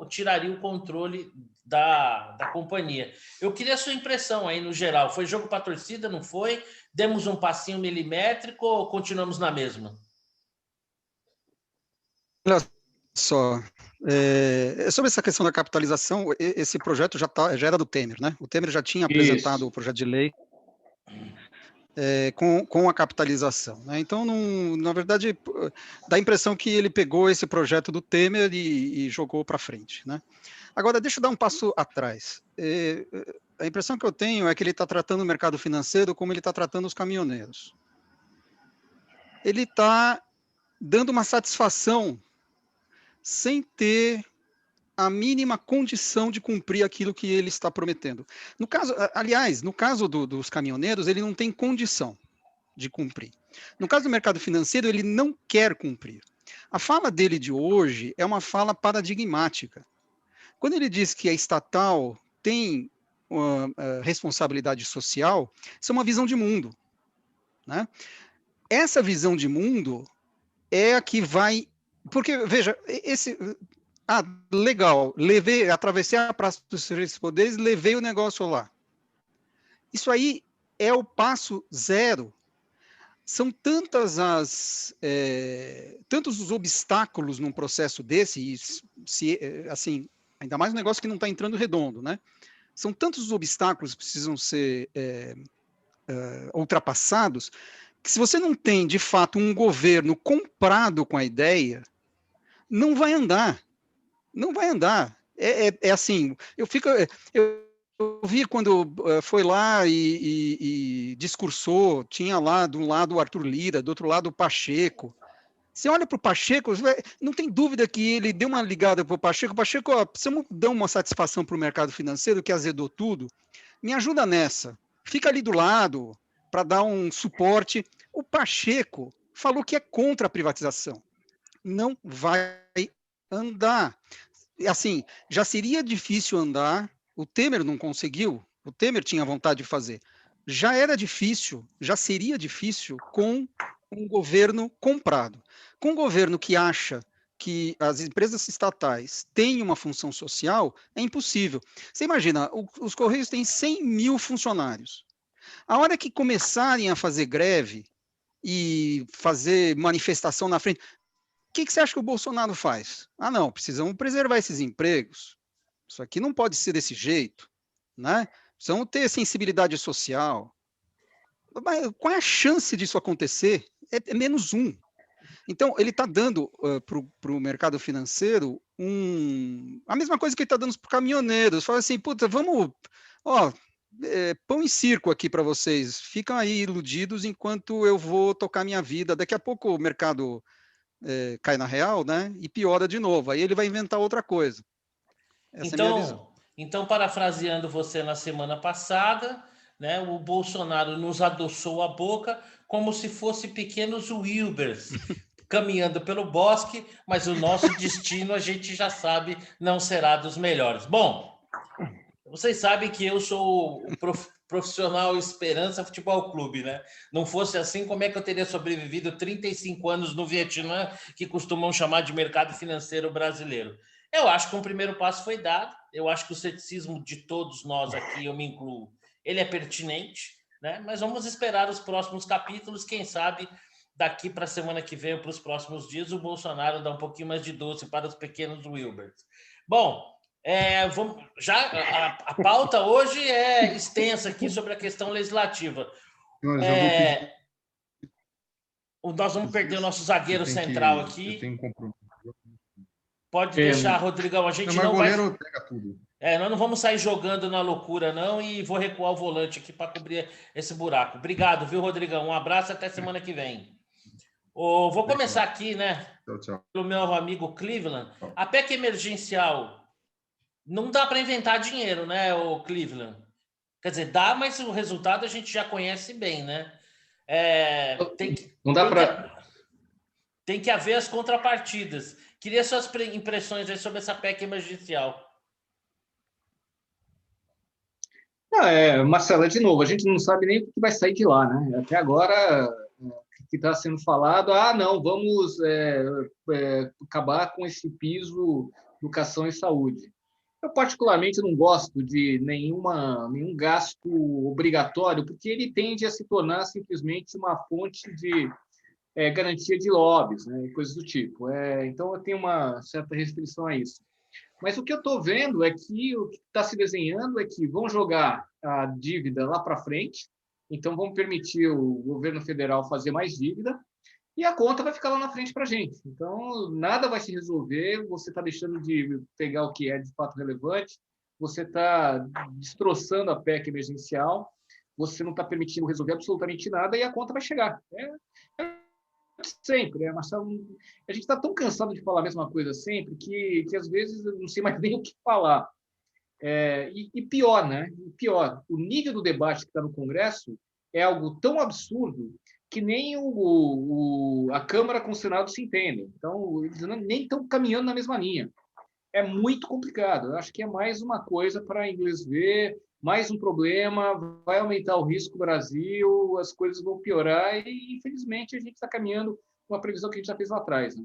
tiraria o controle da companhia. Eu queria a sua impressão aí no geral. Foi jogo para a torcida, não foi? Demos um passinho milimétrico ou continuamos na mesma? Olha só, sobre essa questão da capitalização, esse projeto já era do Temer, né? O Temer já tinha apresentado o projeto de lei com a capitalização, né? Então, na verdade, dá a impressão que ele pegou esse projeto do Temer e jogou para frente, né? Agora, deixa eu dar um passo atrás. A impressão que eu tenho é que ele está tratando o mercado financeiro como ele está tratando os caminhoneiros. Ele está dando uma satisfação sem ter a mínima condição de cumprir aquilo que ele está prometendo. No caso dos caminhoneiros, ele não tem condição de cumprir. No caso do mercado financeiro, ele não quer cumprir. A fala dele de hoje é uma fala paradigmática. Quando ele diz que a estatal tem responsabilidade social, isso é uma visão de mundo, né? Essa visão de mundo é a que vai... Porque, veja, legal, atravessei a Praça dos Três Poderes, levei o negócio lá. Isso aí é o passo zero. São tantos os obstáculos num processo desse, assim, ainda mais um negócio que não está entrando redondo, né? São tantos os obstáculos que precisam ser ultrapassados, que se você não tem, de fato, um governo comprado com a ideia, não vai andar. Não vai andar. É assim, eu vi quando foi lá e discursou, tinha lá de um lado o Arthur Lira, do outro lado o Pacheco. Você olha para o Pacheco, não tem dúvida que ele deu uma ligada para o Pacheco. Pacheco, precisamos dar uma satisfação para o mercado financeiro que azedou tudo. Me ajuda nessa. Fica ali do lado para dar um suporte. O Pacheco falou que é contra a privatização. Não vai andar. Assim, já seria difícil andar. O Temer não conseguiu. O Temer tinha vontade de fazer. Já era difícil, já seria difícil com um governo comprado. Com um governo que acha que as empresas estatais têm uma função social, é impossível. Você imagina, os Correios têm 100 mil funcionários. A hora que começarem a fazer greve e fazer manifestação na frente, o que você acha que o Bolsonaro faz? Ah, não, precisamos preservar esses empregos. Isso aqui não pode ser desse jeito, né? Precisamos ter sensibilidade social. Mas qual é a chance disso acontecer? É menos um. Então, ele está dando para o mercado financeiro a mesma coisa que ele está dando para os caminhoneiros. Fala assim, puta, vamos... pão e circo aqui para vocês. Ficam aí iludidos enquanto eu vou tocar minha vida. Daqui a pouco o mercado cai na real, né? E piora de novo. Aí ele vai inventar outra coisa. Essa é a minha visão. Então, parafraseando você na semana passada, né, o Bolsonaro nos adoçou a boca como se fosse pequenos Wilbers caminhando pelo bosque, mas o nosso destino a gente já sabe não será dos melhores. Bom, vocês sabem que eu sou o profissional Esperança Futebol Clube, né? Não fosse assim, como é que eu teria sobrevivido 35 anos no Vietnã, que costumam chamar de mercado financeiro brasileiro? Eu acho que um primeiro passo foi dado. Eu acho que o ceticismo de todos nós aqui, eu me incluo, ele é pertinente, né? Mas vamos esperar os próximos capítulos. Quem sabe daqui para a semana que vem ou para os próximos dias o Bolsonaro dá um pouquinho mais de doce para os pequenos Wilbers. Bom, a pauta hoje é extensa aqui sobre a questão legislativa. Nós vamos perder o nosso zagueiro central aqui. Eu tenho um compromisso. Pode deixar, Rodrigão. A gente não vai... pega tudo. Nós não vamos sair jogando na loucura, não, e vou recuar o volante aqui para cobrir esse buraco. Obrigado, viu, Rodrigão? Um abraço, até semana que vem. Vou começar aqui, né? Tchau. Pelo meu amigo Cleveland. A PEC emergencial não dá para inventar dinheiro, né, o Cleveland? Quer dizer, dá, mas o resultado a gente já conhece bem, né? Tem que haver as contrapartidas. Queria suas impressões aí sobre essa PEC emergencial. Marcelo, de novo, a gente não sabe nem o que vai sair de lá, né? Até agora, o que está sendo falado, não, vamos acabar com esse piso educação e saúde. Eu, particularmente, não gosto de nenhum gasto obrigatório, porque ele tende a se tornar simplesmente uma fonte de garantia de lobbies, né, coisas do tipo. Então, eu tenho uma certa restrição a isso. Mas o que eu estou vendo é que o que está se desenhando é que vão jogar a dívida lá para frente, então vão permitir o governo federal fazer mais dívida, e a conta vai ficar lá na frente para a gente. Então, nada vai se resolver, você está deixando de pegar o que é de fato relevante, você está destroçando a PEC emergencial, você não está permitindo resolver absolutamente nada e a conta vai chegar. Sempre, né, Marcelo? A gente está tão cansado de falar a mesma coisa sempre que às vezes eu não sei mais nem o que falar. E pior, né? Pior, o nível do debate que está no Congresso é algo tão absurdo que nem a Câmara com o Senado se entendem. Então, eles nem estão caminhando na mesma linha. É muito complicado. Eu acho que é mais uma coisa para inglês ver, mais um problema, vai aumentar o risco do Brasil, as coisas vão piorar e, infelizmente, a gente está caminhando com uma previsão que a gente já fez lá atrás. Né?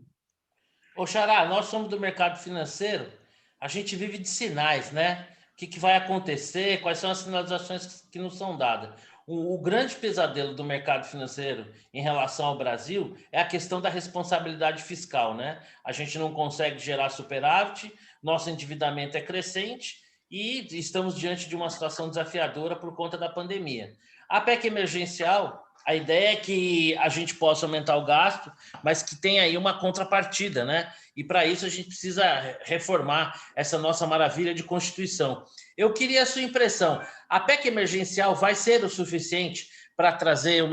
Ô, Xará, nós somos do mercado financeiro, a gente vive de sinais, né? O que vai acontecer, quais são as sinalizações que nos são dadas. O grande pesadelo do mercado financeiro em relação ao Brasil é a questão da responsabilidade fiscal, né? A gente não consegue gerar superávit, nosso endividamento é crescente e estamos diante de uma situação desafiadora por conta da pandemia. A PEC emergencial, a ideia é que a gente possa aumentar o gasto, mas que tenha aí uma contrapartida, né? E para isso a gente precisa reformar essa nossa maravilha de Constituição. Eu queria a sua impressão. A PEC emergencial vai ser o suficiente para trazer...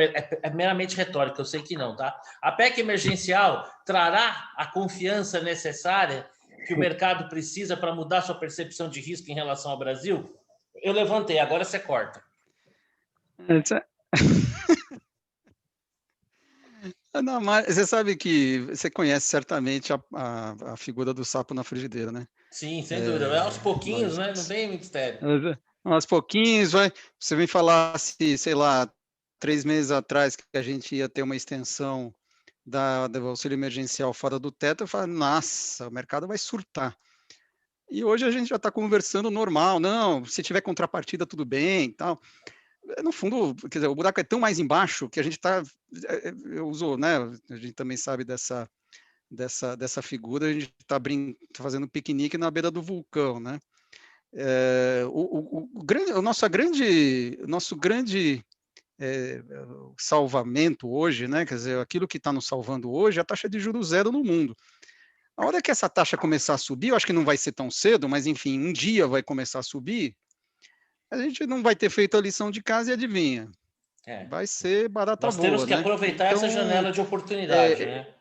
É meramente retórica, eu sei que não, tá? A PEC emergencial trará a confiança necessária que o mercado precisa para mudar sua percepção de risco em relação ao Brasil? Eu levantei, agora você corta. Não, mas você sabe que você conhece certamente a figura do sapo na frigideira, né? Sim, sem dúvida. É aos pouquinhos, né? Não tem mistério. Aos pouquinhos, você vem falar se, sei lá, 3 meses atrás que a gente ia ter uma extensão do auxílio emergencial fora do teto, eu falo, nossa, o mercado vai surtar. E hoje a gente já está conversando normal, não, se tiver contrapartida, tudo bem e tal. No fundo, quer dizer, o buraco é tão mais embaixo que a gente está, eu uso, né, a gente também sabe dessa figura, a gente está fazendo piquenique na beira do vulcão, né? O nosso grande salvamento hoje, né? Quer dizer, aquilo que está nos salvando hoje é a taxa de juros zero no mundo. A hora que essa taxa começar a subir, eu acho que não vai ser tão cedo, mas enfim, um dia vai começar a subir, a gente não vai ter feito a lição de casa e adivinha. Vai ser barata boa. Nós temos que aproveitar essa janela de oportunidade, né?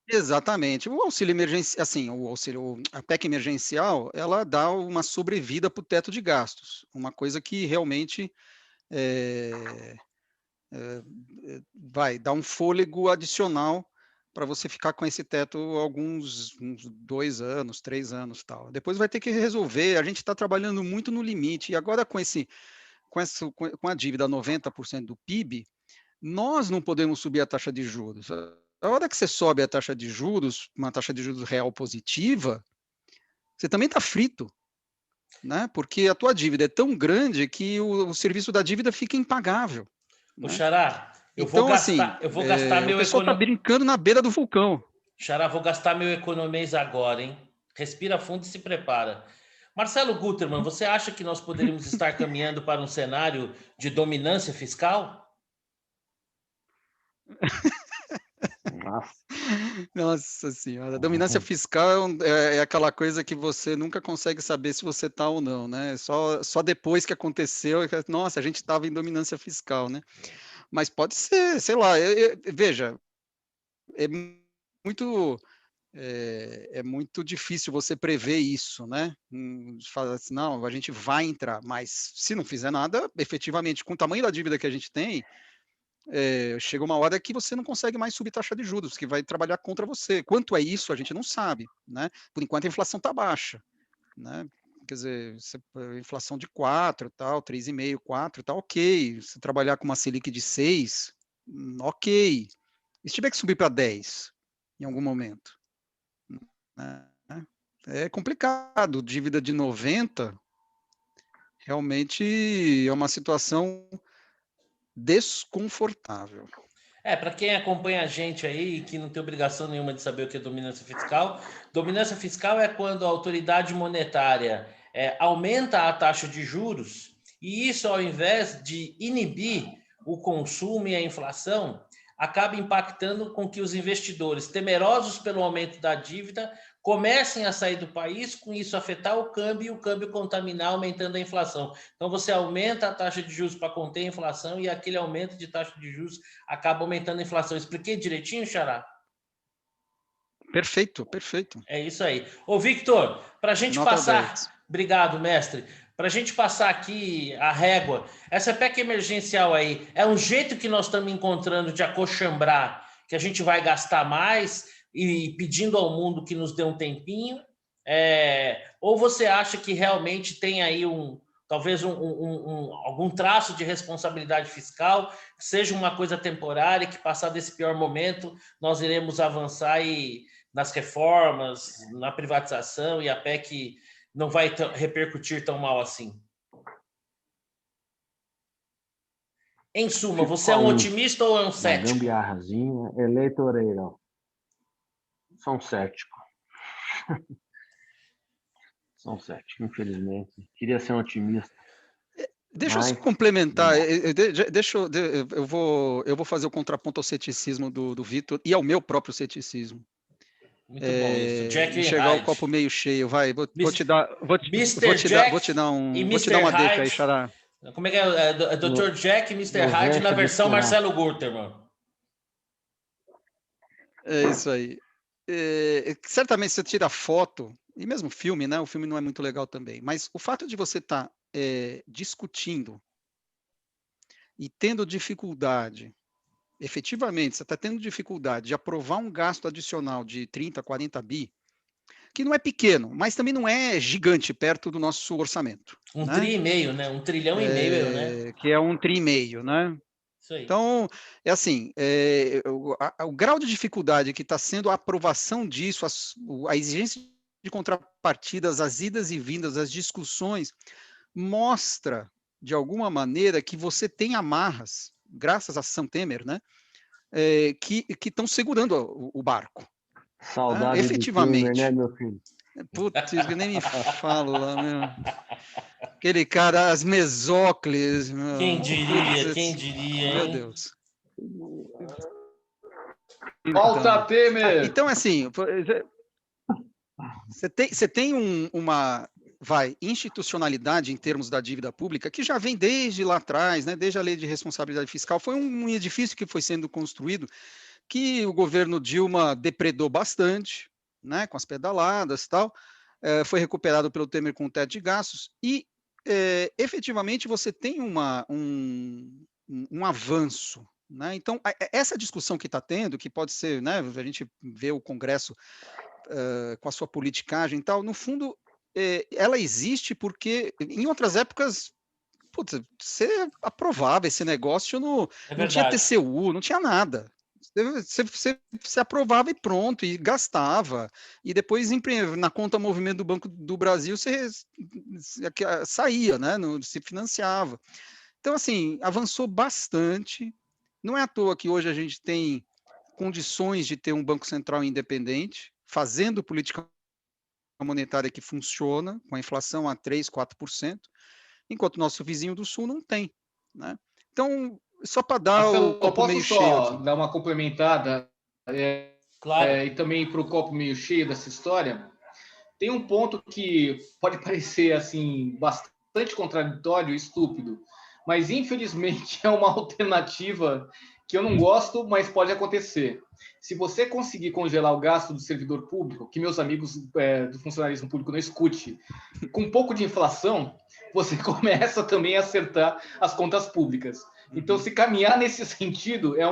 Exatamente. O auxílio emergencial, assim, a PEC emergencial, ela dá uma sobrevida para o teto de gastos, uma coisa que realmente vai dar um fôlego adicional para você ficar com esse teto uns 2 anos, 3 anos, tal. Depois vai ter que resolver. A gente está trabalhando muito no limite e agora com a dívida 90% do PIB, nós não podemos subir a taxa de juros. A hora que você sobe a taxa de juros, uma taxa de juros real positiva, você também está frito, né? Porque a tua dívida é tão grande que o serviço da dívida fica impagável. O Xará, eu então, vou gastar meu... O pessoal está brincando na beira do vulcão. Xará, vou gastar meu economês agora, hein? Respira fundo e se prepara. Marcelo Gutermann, você acha que nós poderíamos estar caminhando para um cenário de dominância fiscal? Nossa senhora, a dominância fiscal é aquela coisa que você nunca consegue saber se você está ou não, né? Só depois que aconteceu, nossa, a gente estava em dominância fiscal, né? Mas pode ser, sei lá, veja, é muito difícil você prever isso, né? Falar assim, não, a gente vai entrar, mas se não fizer nada, efetivamente, com o tamanho da dívida que a gente tem, chega uma hora que você não consegue mais subir taxa de juros, que vai trabalhar contra você. Quanto é isso, a gente não sabe, né? Por enquanto a inflação está baixa, né? Quer dizer, inflação de 4, tal, 3,5, 4, tá ok. Se trabalhar com uma Selic de 6, ok. E se tiver que subir para 10 em algum momento, né? É complicado. Dívida de 90 realmente é uma situação desconfortável. Para quem acompanha a gente aí, que não tem obrigação nenhuma de saber o que é dominância fiscal é quando a autoridade monetária aumenta a taxa de juros e isso, ao invés de inibir o consumo e a inflação, acaba impactando com que os investidores, temerosos pelo aumento da dívida, comecem a sair do país, com isso afetar o câmbio e o câmbio contaminar, aumentando a inflação. Então, você aumenta a taxa de juros para conter a inflação e aquele aumento de taxa de juros acaba aumentando a inflação. Expliquei direitinho, Xará? Perfeito, perfeito. É isso aí. Ô, Victor, para a gente passar... 10. Obrigado, mestre. Para a gente passar aqui a régua, essa PEC emergencial aí é um jeito que nós estamos encontrando de acochambrar, que a gente vai gastar mais e pedindo ao mundo que nos dê um tempinho, Ou você acha que realmente tem aí talvez algum traço de responsabilidade fiscal, que seja uma coisa temporária, que passar desse pior momento, nós iremos avançar nas reformas, na privatização, e a PEC não vai repercutir tão mal assim? Em suma, você é um otimista ou é um cético? Uma gambiarrazinha eleitoreira. Sou um cético. Sou um cético, infelizmente. Queria ser um otimista. Deixa eu complementar. Eu vou fazer o contraponto ao ceticismo do Vitor e ao meu próprio ceticismo. Muito bom isso. Jack enxergar o copo meio cheio. Vai, vou te dar uma deixa aí, Xará. Como é que é? Dr. Jack e Mr. Hyde na versão Marcelo Gutermann. É isso aí. Certamente você tira foto, e mesmo filme, né? O filme não é muito legal também, mas o fato de você estar discutindo e tendo dificuldade, efetivamente, você está tendo dificuldade de aprovar um gasto adicional de 30, 40 bi, que não é pequeno, mas também não é gigante perto do nosso orçamento. Um tri e meio, né? 1,5 trilhão, né? Que é 1,5 trilhão, né? Isso aí. Então, é assim, o grau de dificuldade que está sendo a aprovação disso, a exigência de contrapartidas, as idas e vindas, as discussões, mostra, de alguma maneira, que você tem amarras, graças a Sam Temer, né, que estão segurando o barco. Saudade efetivamente. De Temer, né, meu filho? Putz, nem me falo lá, meu. Aquele cara, as mesóclises. Meu. Quem diria, quem diria, meu hein? Deus. Volta, Temer! Então, assim, você tem uma institucionalidade em termos da dívida pública que já vem desde lá atrás, né, desde a lei de responsabilidade fiscal. Foi um edifício que foi sendo construído que o governo Dilma depredou bastante, né, com as pedaladas e tal, foi recuperado pelo Temer com o teto de gastos e, efetivamente, você tem um avanço. Né? Então, essa discussão que está tendo, que pode ser, né, a gente vê o Congresso com a sua politicagem e tal, no fundo, ela existe porque, em outras épocas, putz, você aprovava esse negócio, não tinha TCU, não tinha nada. Você aprovava e pronto, e gastava. E depois, na conta movimento do Banco do Brasil, você saía, né? Se financiava. Então, assim, avançou bastante. Não é à toa que hoje a gente tem condições de ter um Banco Central independente, fazendo política monetária que funciona, com a inflação a 3%, 4%, enquanto o nosso vizinho do Sul não tem. Né? Então, só para dar Marcelo, o copo meio cheio. Posso só dar uma complementada claro. E também para o copo meio cheio dessa história? Tem um ponto que pode parecer assim bastante contraditório e estúpido, mas infelizmente é uma alternativa que eu não gosto, mas pode acontecer. Se você conseguir congelar o gasto do servidor público, que meus amigos do funcionalismo público não escute, com um pouco de inflação, você começa também a acertar as contas públicas. Então, se caminhar nesse sentido, é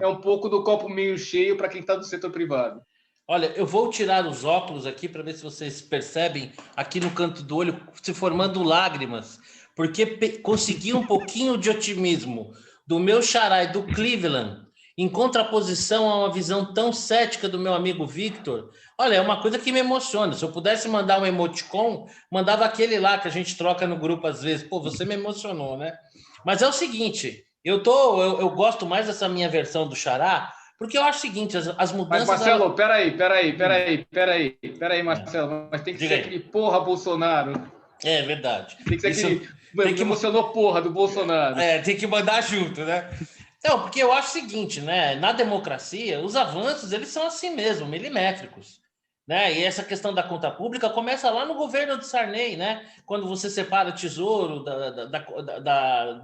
um pouco do copo meio cheio para quem está do setor privado. Olha, eu vou tirar os óculos aqui para ver se vocês percebem aqui no canto do olho se formando lágrimas, porque consegui um pouquinho de otimismo do meu xará e do Cleveland, em contraposição a uma visão tão cética do meu amigo Victor. Olha, é uma coisa que me emociona. Se eu pudesse mandar um emoticon, mandava aquele lá que a gente troca no grupo às vezes. Pô, você me emocionou, né? Mas é o seguinte, eu gosto mais dessa minha versão do xará, porque eu acho o seguinte, as mudanças... Mas, Marcelo, peraí, Marcelo, mas tem que ser aquele porra Bolsonaro. É verdade. Tem que ser aquele emocionou porra do Bolsonaro. Tem que mandar junto, né? Não, porque eu acho o seguinte, né? Na democracia, os avanços, eles são assim mesmo, milimétricos. Né? E essa questão da conta pública começa lá no governo de Sarney, né? Quando você separa o tesouro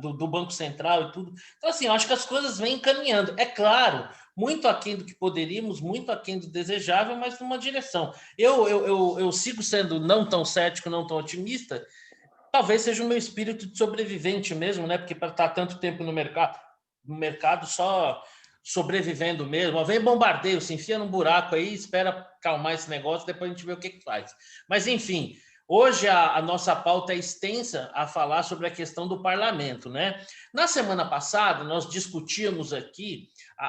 do Banco Central e tudo. Então, assim, eu acho que as coisas vêm caminhando. É claro, muito aquém do que poderíamos, muito aquém do desejável, mas numa direção. Eu sigo sendo não tão cético, não tão otimista. Talvez seja o meu espírito de sobrevivente mesmo, né? Porque para estar tanto tempo no mercado só sobrevivendo mesmo. Ó, vem bombardeio, se enfia num buraco aí, espera calmar esse negócio, depois a gente vê o que faz. Mas, enfim, hoje a nossa pauta é extensa a falar sobre a questão do parlamento, né? Na semana passada, nós discutíamos aqui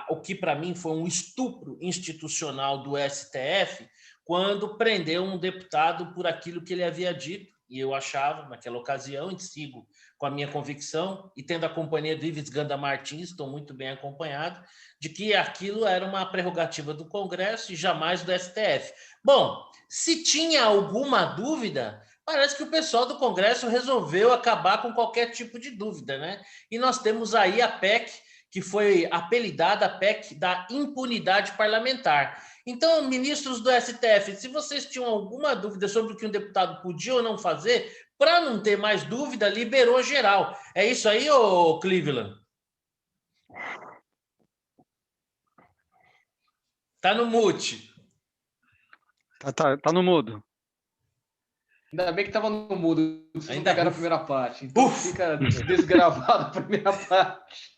o que para mim foi um estupro institucional do STF, quando prendeu um deputado por aquilo que ele havia dito, e eu achava, naquela ocasião, e sigo com a minha convicção, e tendo a companhia do Ives Ganda Martins, estou muito bem acompanhado, de que aquilo era uma prerrogativa do Congresso e jamais do STF. Bom, se tinha alguma dúvida, parece que o pessoal do Congresso resolveu acabar com qualquer tipo de dúvida, né? E nós temos aí a PEC, que foi apelidada a PEC da impunidade parlamentar. Então, ministros do STF, se vocês tinham alguma dúvida sobre o que um deputado podia ou não fazer, para não ter mais dúvida, liberou geral. É isso aí, ô Cleveland? Tá no mute. Tá no mudo. Ainda bem que estava no mudo, vocês não Ainda pegaram a primeira parte. Então fica desgravado a primeira parte.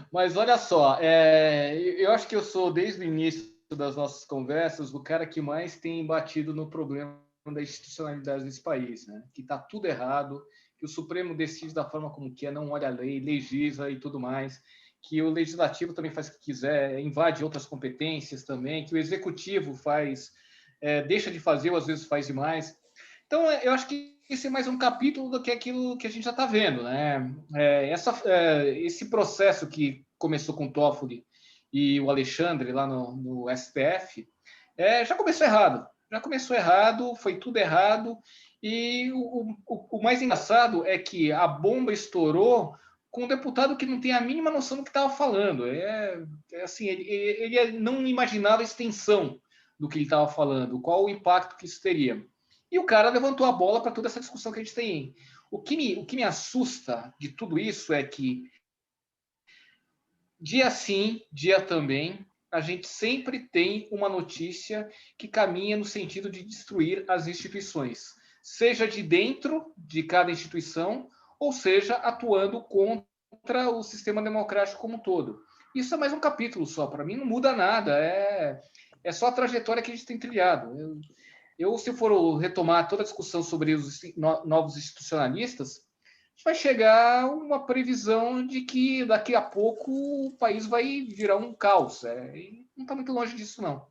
Mas olha só, eu acho que eu sou, desde o início das nossas conversas, o cara que mais tem batido no problema da institucionalidade desse país, né? Que está tudo errado, que o Supremo decide da forma como quer, não olha a lei, legisla e tudo mais, que o Legislativo também faz o que quiser, invade outras competências também, que o Executivo faz, deixa de fazer ou às vezes faz demais. Então, eu acho que esse é mais um capítulo do que aquilo que a gente já está vendo, né? Esse processo que começou com o Toffoli e o Alexandre lá no STF, já começou errado, foi tudo errado, e o mais engraçado é que a bomba estourou com um deputado que não tem a mínima noção do que estava falando. Assim, ele não imaginava a extensão do que ele estava falando, qual o impacto que isso teria. E o cara levantou a bola para toda essa discussão que a gente tem. O que me assusta de tudo isso é que, dia sim, dia também, a gente sempre tem uma notícia que caminha no sentido de destruir as instituições, seja de dentro de cada instituição, ou seja, atuando contra o sistema democrático como um todo. Isso é mais um capítulo só, para mim não muda nada, é só a trajetória que a gente tem trilhado. Se for retomar toda a discussão sobre os novos institucionalistas, a gente vai chegar a uma previsão de que daqui a pouco o país vai virar um caos. E não está muito longe disso, não.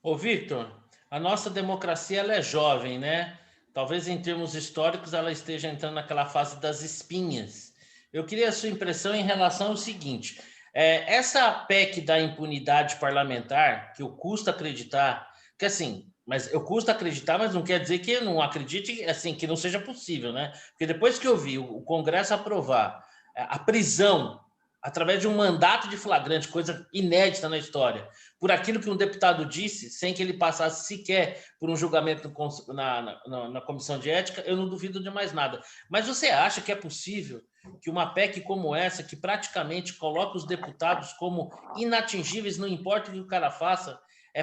Ô, Victor, a nossa democracia ela é jovem, né? Talvez em termos históricos ela esteja entrando naquela fase das espinhas. Eu queria a sua impressão em relação ao seguinte: essa PEC da impunidade parlamentar, que eu custa acreditar, que assim, mas eu custa acreditar, mas não quer dizer que eu não acredite, assim, que não seja possível, né? Porque depois que eu vi o Congresso aprovar a prisão através de um mandato de flagrante, coisa inédita na história, por aquilo que um deputado disse, sem que ele passasse sequer por um julgamento na comissão de ética, eu não duvido de mais nada. Mas você acha que é possível que uma PEC como essa, que praticamente coloca os deputados como inatingíveis, não importa o que o cara faça,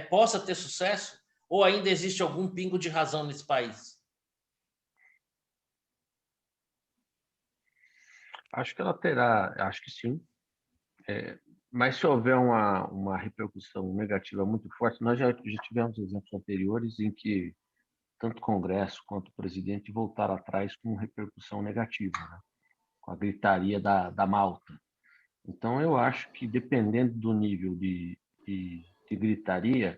possa ter sucesso? Ou ainda existe algum pingo de razão nesse país? Acho que ela terá, acho que sim. Mas se houver uma repercussão negativa muito forte, nós já tivemos exemplos anteriores em que tanto o Congresso quanto o presidente voltaram atrás com repercussão negativa, né? Com a gritaria da Malta. Então, eu acho que, dependendo do nível de gritaria,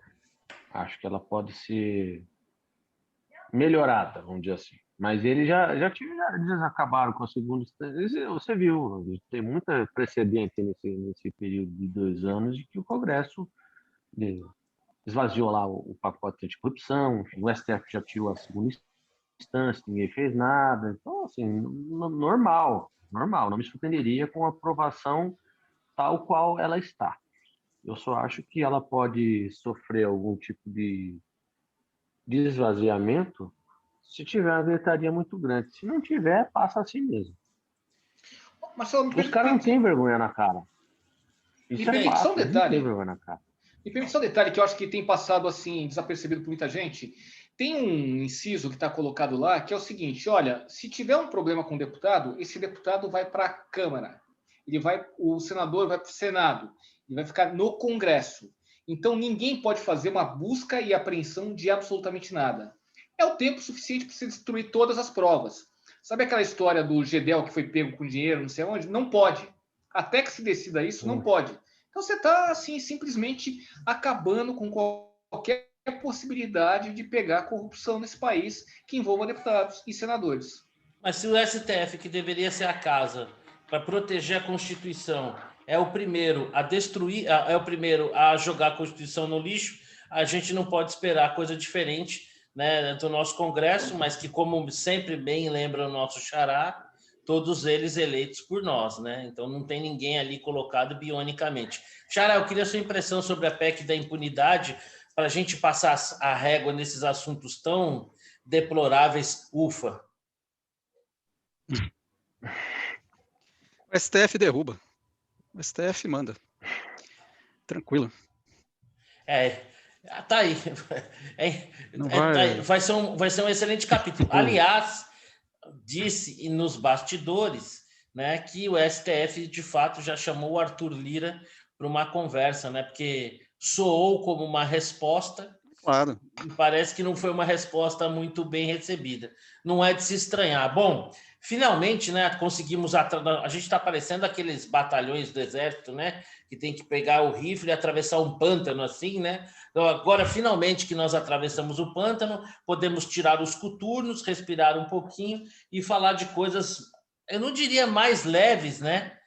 acho que ela pode ser melhorada, vamos dizer assim. Mas eles eles acabaram com a segunda instância. Você viu, tem muita precedente nesse período de 2 anos de que o Congresso esvaziou lá o pacote anticorrupção, enfim, o STF já tirou a segunda instância, ninguém fez nada. Então, assim, normal. Não me surpreenderia com a aprovação tal qual ela está. Eu só acho que ela pode sofrer algum tipo de esvaziamento se tiver uma gritaria muito grande. Se não tiver, passa assim mesmo. Marcelo, os caras não têm vergonha na cara. Isso é fácil, não tem vergonha na cara. Me permite só um detalhe que eu acho que tem passado assim desapercebido por muita gente. Tem um inciso que está colocado lá que é o seguinte: olha, se tiver um problema com o deputado, esse deputado vai para a Câmara, o senador vai para o Senado Ele vai ficar no Congresso. Então, ninguém pode fazer uma busca e apreensão de absolutamente nada. É o tempo suficiente para você destruir todas as provas. Sabe aquela história do Gedel que foi pego com dinheiro, não sei onde? Não pode. Até que se decida isso, não pode. Então, você está, assim, simplesmente acabando com qualquer possibilidade de pegar corrupção nesse país que envolva deputados e senadores. Mas se o STF, que deveria ser a casa para proteger a Constituição, é o primeiro a destruir, é o primeiro a jogar a Constituição no lixo, a gente não pode esperar coisa diferente, né, do nosso Congresso, mas que, como sempre bem lembra o nosso xará, todos eles eleitos por nós, né? Então não tem ninguém ali colocado bionicamente. Xará, eu queria a sua impressão sobre a PEC da impunidade, para a gente passar a régua nesses assuntos tão deploráveis, ufa. O STF derruba. O STF manda. Tranquilo. Tá aí. Tá aí. Vai ser um excelente capítulo. Aliás, disse nos bastidores, né, que o STF de fato já chamou o Arthur Lira para uma conversa, né, porque soou como uma resposta. Claro. E parece que não foi uma resposta muito bem recebida. Não é de se estranhar. Bom, finalmente, né, conseguimos... A gente está parecendo aqueles batalhões do exército, né, que tem que pegar o rifle e atravessar um pântano assim, né? Então, agora, finalmente que nós atravessamos o pântano, podemos tirar os coturnos, respirar um pouquinho e falar de coisas, eu não diria mais leves, né?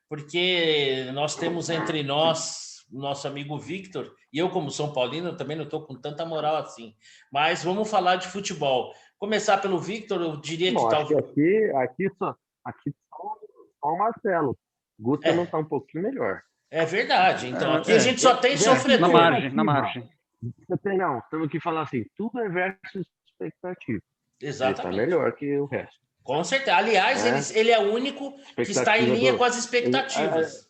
Porque nós temos entre nós nosso amigo Victor, e eu, como São Paulino, também não estou com tanta moral assim. Mas vamos falar de futebol. Começar pelo Victor, eu diria que acho que aqui só o Marcelo. Guto não está um pouquinho melhor. É verdade. Então, aqui a gente só tem sofredor. Na margem. Temos que falar assim, tudo é versus expectativa. Exatamente. Ele está melhor que o resto. Com certeza. Aliás, ele é o único que está em linha com as expectativas.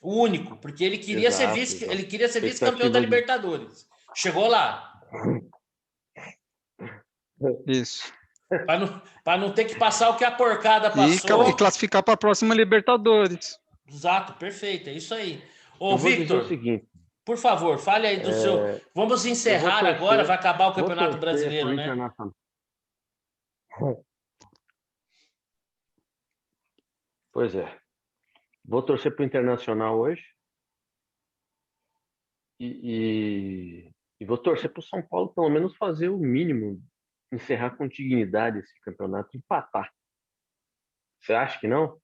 O único, porque ele queria ser vice-campeão da Libertadores. Chegou lá. Isso. Para não ter que passar o que a porcada passou. E classificar para a próxima Libertadores. Exato, perfeito, é isso aí. Ô, Victor, por favor, fale aí do seu... Vamos encerrar agora, vai acabar o Campeonato Brasileiro, né? Pois é. Vou torcer para o Internacional hoje. E vou torcer para o São Paulo, pelo menos, fazer o mínimo, encerrar com dignidade esse campeonato, empatar. Você acha que não?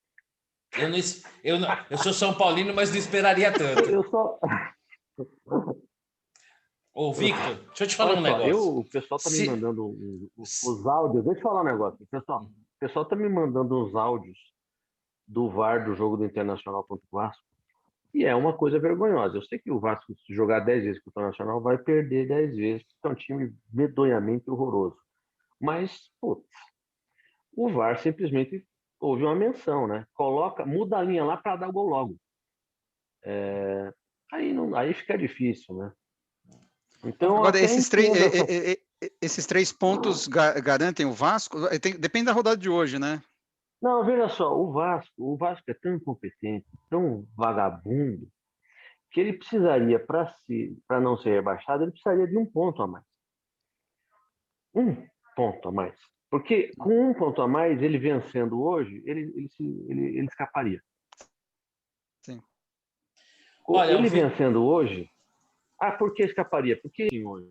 Eu sou São Paulino, mas não esperaria tanto. Ô, Victor, deixa eu te falar um negócio. O pessoal está me mandando os áudios. Deixa eu falar um negócio. O pessoal está me mandando uns áudios do VAR do jogo do Internacional contra o Vasco. E é uma coisa vergonhosa. Eu sei que o Vasco, se jogar 10 vezes contra o Internacional, vai perder 10 vezes, porque é um time medonhamente horroroso. Mas, putz, o VAR simplesmente houve uma menção, né? Muda a linha lá para dar o gol logo. Aí fica difícil, né? Então, agora, esses 3 pontos garantem o Vasco? Depende da rodada de hoje, né? Não, veja só, o Vasco é tão incompetente, tão vagabundo, que ele precisaria, para não ser rebaixado, ele precisaria de 1 ponto a mais. 1 ponto a mais. Porque com 1 ponto a mais, ele vencendo hoje, ele escaparia. Sim. Ele vencendo hoje... por que escaparia? Porque hoje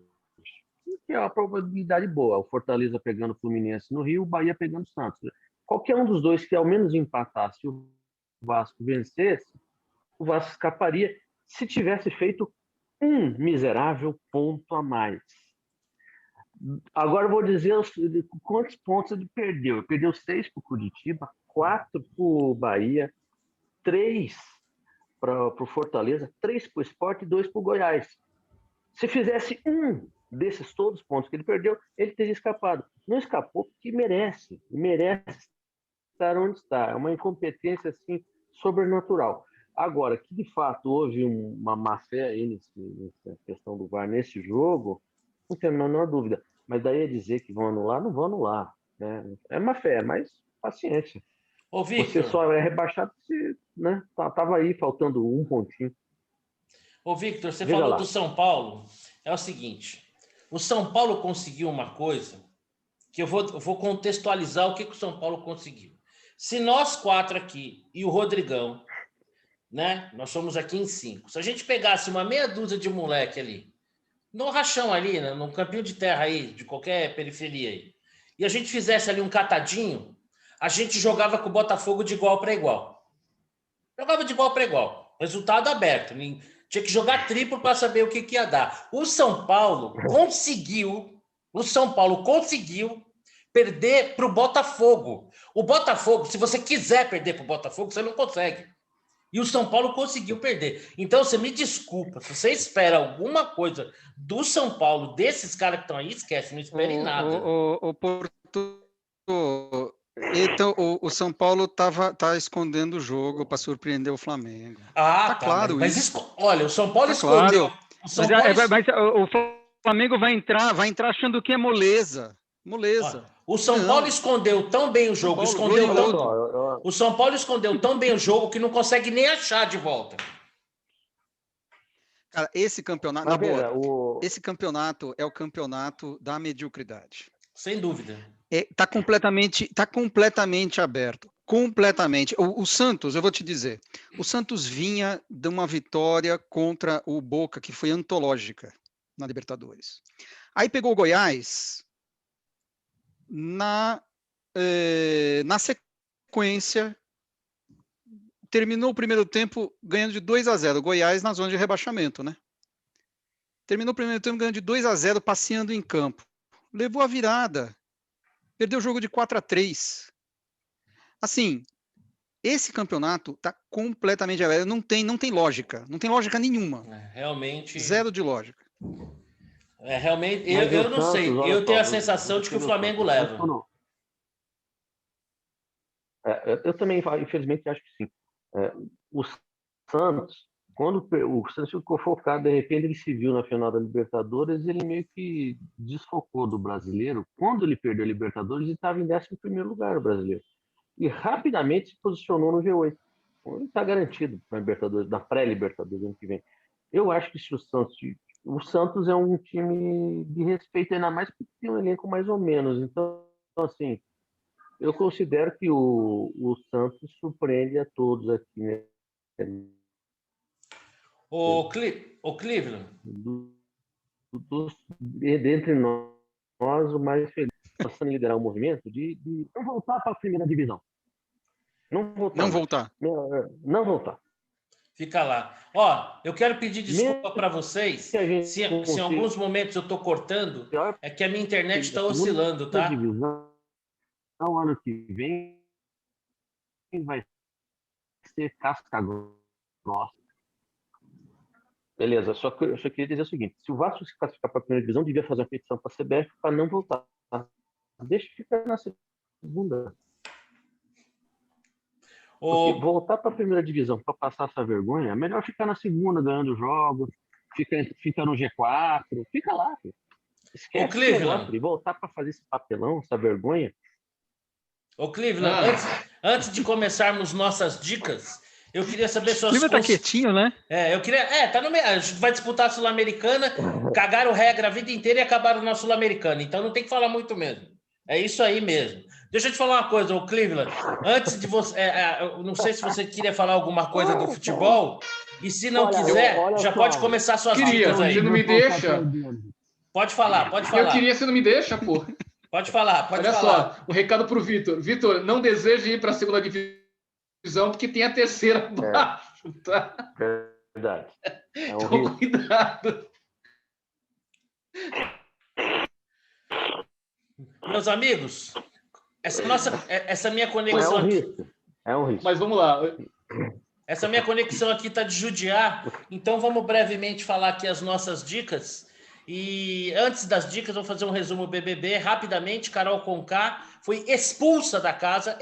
é uma probabilidade boa. O Fortaleza pegando o Fluminense no Rio, o Bahia pegando o Santos. Qualquer um dos dois que ao menos empatasse, o Vasco vencesse, o Vasco escaparia se tivesse feito 1 miserável ponto a mais. Agora eu vou dizer quantos pontos ele perdeu. Ele perdeu 6 para o Curitiba, 4 para o Bahia, 3 para o Fortaleza, 3 para o Sport e 2 para o Goiás. Se fizesse 1 desses todos os pontos que ele perdeu, ele teria escapado. Não escapou porque merece estar onde está. É uma incompetência assim, sobrenatural. Agora, que de fato houve uma má-fé aí nessa questão do VAR nesse jogo, não tenho a menor dúvida. Mas daí a dizer que vão anular, não vão anular. Né? É má-fé, mas paciência. Ô, Você Victor, só é rebaixado se, né? Tava aí faltando um pontinho. Você Veja falou lá. do São Paulo. É o seguinte, o São Paulo conseguiu uma coisa que eu vou contextualizar o que o São Paulo conseguiu. Se nós 4 aqui e o Rodrigão, né? Nós somos aqui em 5. Se a gente pegasse uma meia dúzia de moleque ali, no rachão ali, né, num campinho de terra aí, de qualquer periferia aí, e a gente fizesse ali um catadinho, a gente jogava com o Botafogo de igual para igual. Jogava de igual para igual. Resultado aberto. Tinha que jogar triplo para saber o que ia dar. O São Paulo conseguiu perder para o Botafogo. O Botafogo, se você quiser perder para o Botafogo, você não consegue. E o São Paulo conseguiu perder. Então, você me desculpa, se você espera alguma coisa do São Paulo, desses caras que estão aí, esquece, não espere nada. O Porto... Então, o São Paulo tá escondendo o jogo para surpreender o Flamengo. Tá claro isso. Olha, o São Paulo Tá escondeu. Claro. Mas o Flamengo vai entrar achando que é moleza. Moleza. O São Paulo escondeu tão bem o jogo, o São Paulo escondeu tão bem o jogo que não consegue nem achar de volta. Cara, esse campeonato, esse campeonato é o campeonato da mediocridade. Sem dúvida. Tá completamente aberto. Completamente. O Santos, eu vou te dizer, o Santos vinha de uma vitória contra o Boca, que foi antológica na Libertadores. Aí pegou o Goiás na sequência, terminou o primeiro tempo ganhando de 2-0. Goiás na zona de rebaixamento, né? Terminou o primeiro tempo ganhando de 2-0, passeando em campo. Levou a virada. Perdeu o jogo de 4-3. Assim, esse campeonato está completamente aberto. Não tem lógica. Não tem lógica nenhuma. Realmente. Zero de lógica. Realmente, eu não sei. Eu tenho a sensação de que o Flamengo leva. Eu também, infelizmente, acho que sim. O Santos, quando o Santos ficou focado, de repente ele se viu na final da Libertadores, ele meio que desfocou do brasileiro. Quando ele perdeu a Libertadores, ele estava em 11º lugar no brasileiro. E rapidamente se posicionou no G8. Ele está garantido para a Libertadores, da pré-Libertadores ano que vem. Eu acho que se o Santos é um time de respeito, ainda mais porque tem um elenco mais ou menos. Então, assim, eu considero que o Santos surpreende a todos aqui, né? O Cleveland. Dentre nós, o mais feliz, passando a liderar o movimento de não voltar para a primeira divisão. Não voltar. Fica lá. Ó, eu quero pedir desculpa para vocês se em alguns momentos eu estou cortando, é que a minha internet está oscilando, tá? Divisão, ano que vem vai ser casca grossa. Beleza, eu só queria dizer o seguinte: se o Vasco se classificar para a primeira divisão, devia fazer uma petição para a CBF para não voltar. Deixa ficar na segunda. Porque voltar para a primeira divisão para passar essa vergonha, é melhor ficar na segunda, ganhando jogos, fica no G4, fica lá. Filho. Esquece o negócio e voltar para fazer esse papelão, essa vergonha. Ô, Cleveland, antes de começarmos nossas dicas, eu queria saber suas... O Cleveland tá quietinho, né? Eu queria... tá no meio. A gente vai disputar a Sul-Americana, cagaram regra a vida inteira e acabaram na Sul-Americana. Então não tem que falar muito mesmo. É isso aí mesmo. Deixa eu te falar uma coisa, ô Cleveland. Antes de você... eu não sei se você queria falar alguma coisa do futebol. E se não quiser, já pode começar suas dicas aí. Você não me deixa? Pode falar. Eu queria, você não me deixa, pô. Pode falar. Olha só, o recado para o Vitor. Vitor, não deseje ir para a segunda divisão, porque tem a terceira abaixo, tá? Verdade. Então, cuidado. Meus amigos, essa minha conexão É um risco. Mas vamos lá. Essa minha conexão aqui está de judiar, então vamos brevemente falar aqui as nossas dicas. E antes das dicas, vou fazer um resumo BBB rapidamente. Carol Conká foi expulsa da casa,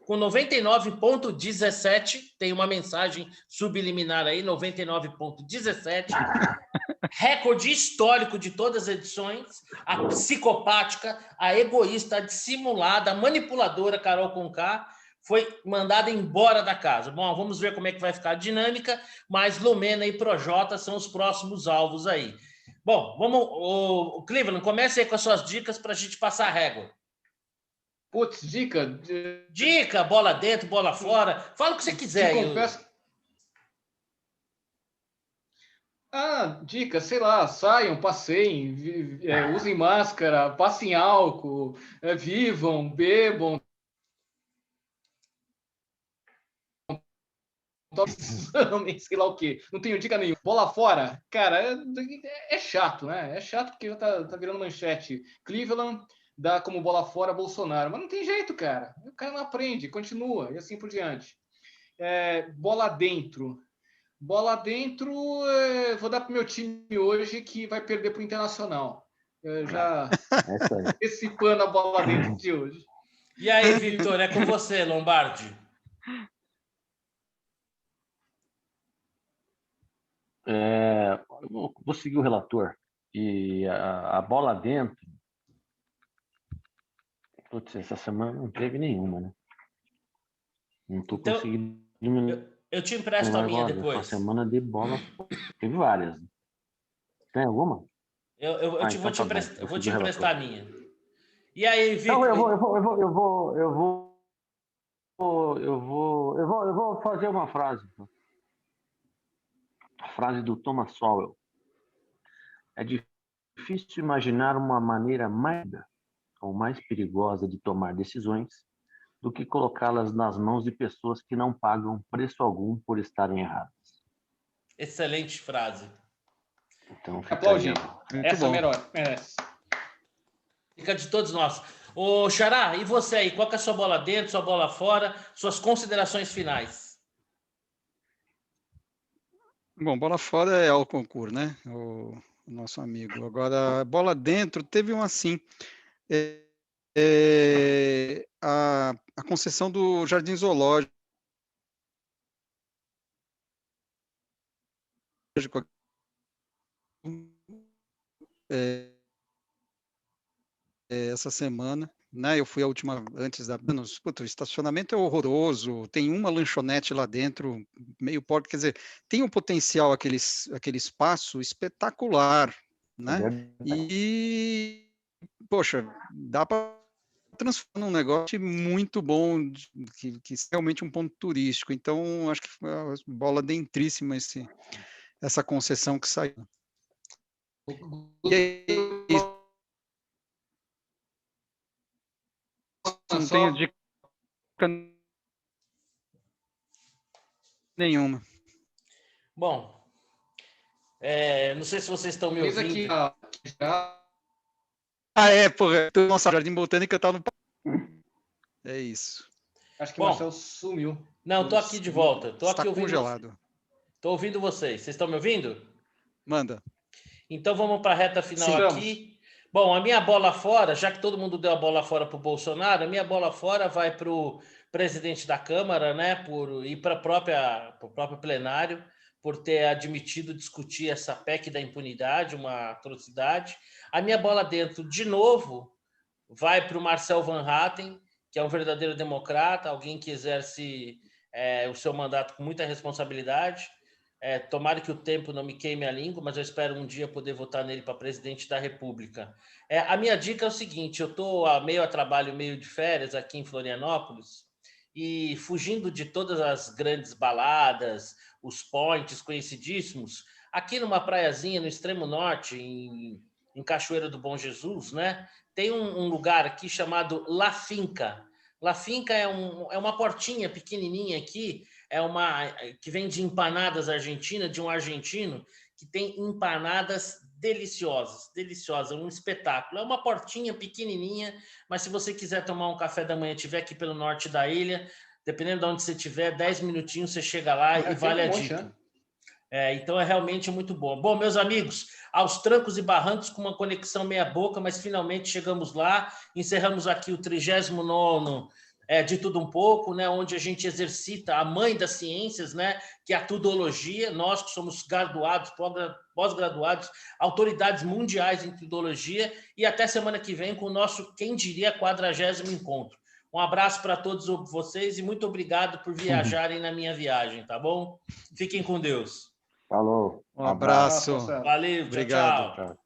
com 99,17. Tem uma mensagem subliminar aí, 99,17. Recorde histórico de todas as edições. A psicopática, a egoísta, a dissimulada, a manipuladora Carol Conká foi mandada embora da casa. Bom, vamos ver como é que vai ficar a dinâmica, mas Lumena e Projota são os próximos alvos aí. Bom, vamos, o Cleveland, comece aí com as suas dicas para a gente passar a régua. Putz, dica? Dica, bola dentro, bola fora. Fala o que você quiser. Te confesso... dica, sei lá, saiam, passeiem, usem máscara, passem álcool, vivam, bebam. Sei lá o quê. Não tenho dica nenhuma. Bola fora, cara, é chato, né? É chato porque já tá virando manchete. Cleveland dá como bola fora Bolsonaro. Mas não tem jeito, cara. O cara não aprende, continua, e assim por diante. Bola dentro. Bola dentro, vou dar pro meu time hoje, que vai perder pro Internacional. Já antecipando a bola dentro de hoje. E aí, Victor, é com você, Lombardi. Vou seguir o relator. E a bola dentro... Putz, essa semana não teve nenhuma, né? Não estou conseguindo... Eu te empresto a minha depois. Essa semana de bola teve várias. Tem alguma? Eu vou te emprestar a minha. E aí, Victor? Eu vou fazer uma frase. A frase do Thomas Sowell. É difícil imaginar uma maneira mais perigosa de tomar decisões do que colocá-las nas mãos de pessoas que não pagam preço algum por estarem erradas. Excelente frase. Então, aplaudir. Essa é a melhor. Fica de todos nós. Ô, Xará, e você aí? Qual que é a sua bola dentro, sua bola fora? Suas considerações finais? Bom, bola fora é o concurso, né? O nosso amigo. Agora, bola dentro, teve um assim. A concessão do Jardim Zoológico. Essa semana, né? Eu fui a última antes da. Puta, o estacionamento é horroroso. Tem uma lanchonete lá dentro, meio porco. Quer dizer, tem um potencial aquele espaço espetacular, né? E poxa, dá para transformar num negócio muito bom, que é realmente um ponto turístico. Então, acho que foi uma bola dentríssima essa concessão que saiu. E aí, não tenho dica nenhuma. Bom, não sei se vocês estão me ouvindo. Porra. Nossa, Jardim Botânica tá no... É isso. Acho que o Marcelo sumiu. Não, tô aqui de volta. Tô aqui ouvindo. Congelado. Tô ouvindo vocês. Vocês estão me ouvindo? Manda. Então vamos para a reta final aqui. Bom, a minha bola fora, já que todo mundo deu a bola fora para o Bolsonaro, a minha bola fora vai para o presidente da Câmara, né, e para o próprio plenário, por ter admitido discutir essa PEC da impunidade, uma atrocidade. A minha bola dentro, de novo, vai para o Marcel Van Hatten, que é um verdadeiro democrata, alguém que exerce o seu mandato com muita responsabilidade. Tomara que o tempo não me queime a língua, mas eu espero um dia poder votar nele para presidente da República. A minha dica é o seguinte, eu estou meio a trabalho, meio de férias aqui em Florianópolis, e fugindo de todas as grandes baladas, os points conhecidíssimos, aqui numa praiazinha no extremo norte, em Cachoeira do Bom Jesus, né, tem um lugar aqui chamado La Finca. La Finca é uma portinha pequenininha aqui, que vem de empanadas argentinas, de um argentino que tem empanadas deliciosas, um espetáculo. É uma portinha pequenininha, mas se você quiser tomar um café da manhã, estiver aqui pelo norte da ilha, dependendo de onde você estiver, 10 minutinhos você chega lá e vale a dica. Então é realmente muito bom. Bom, meus amigos, aos trancos e barrancos, com uma conexão meia boca, mas finalmente chegamos lá, encerramos aqui o 39º de tudo um pouco, né, onde a gente exercita a mãe das ciências, né, que é a tudologia, nós que somos graduados, pós-graduados, autoridades mundiais em tudologia, e até semana que vem com o nosso, quem diria, 40º encontro. Um abraço para todos vocês e muito obrigado por viajarem na minha viagem, tá bom? Fiquem com Deus. Falou. Um abraço. Marcelo. Valeu, tchau, Obrigado. tchau. Tchau.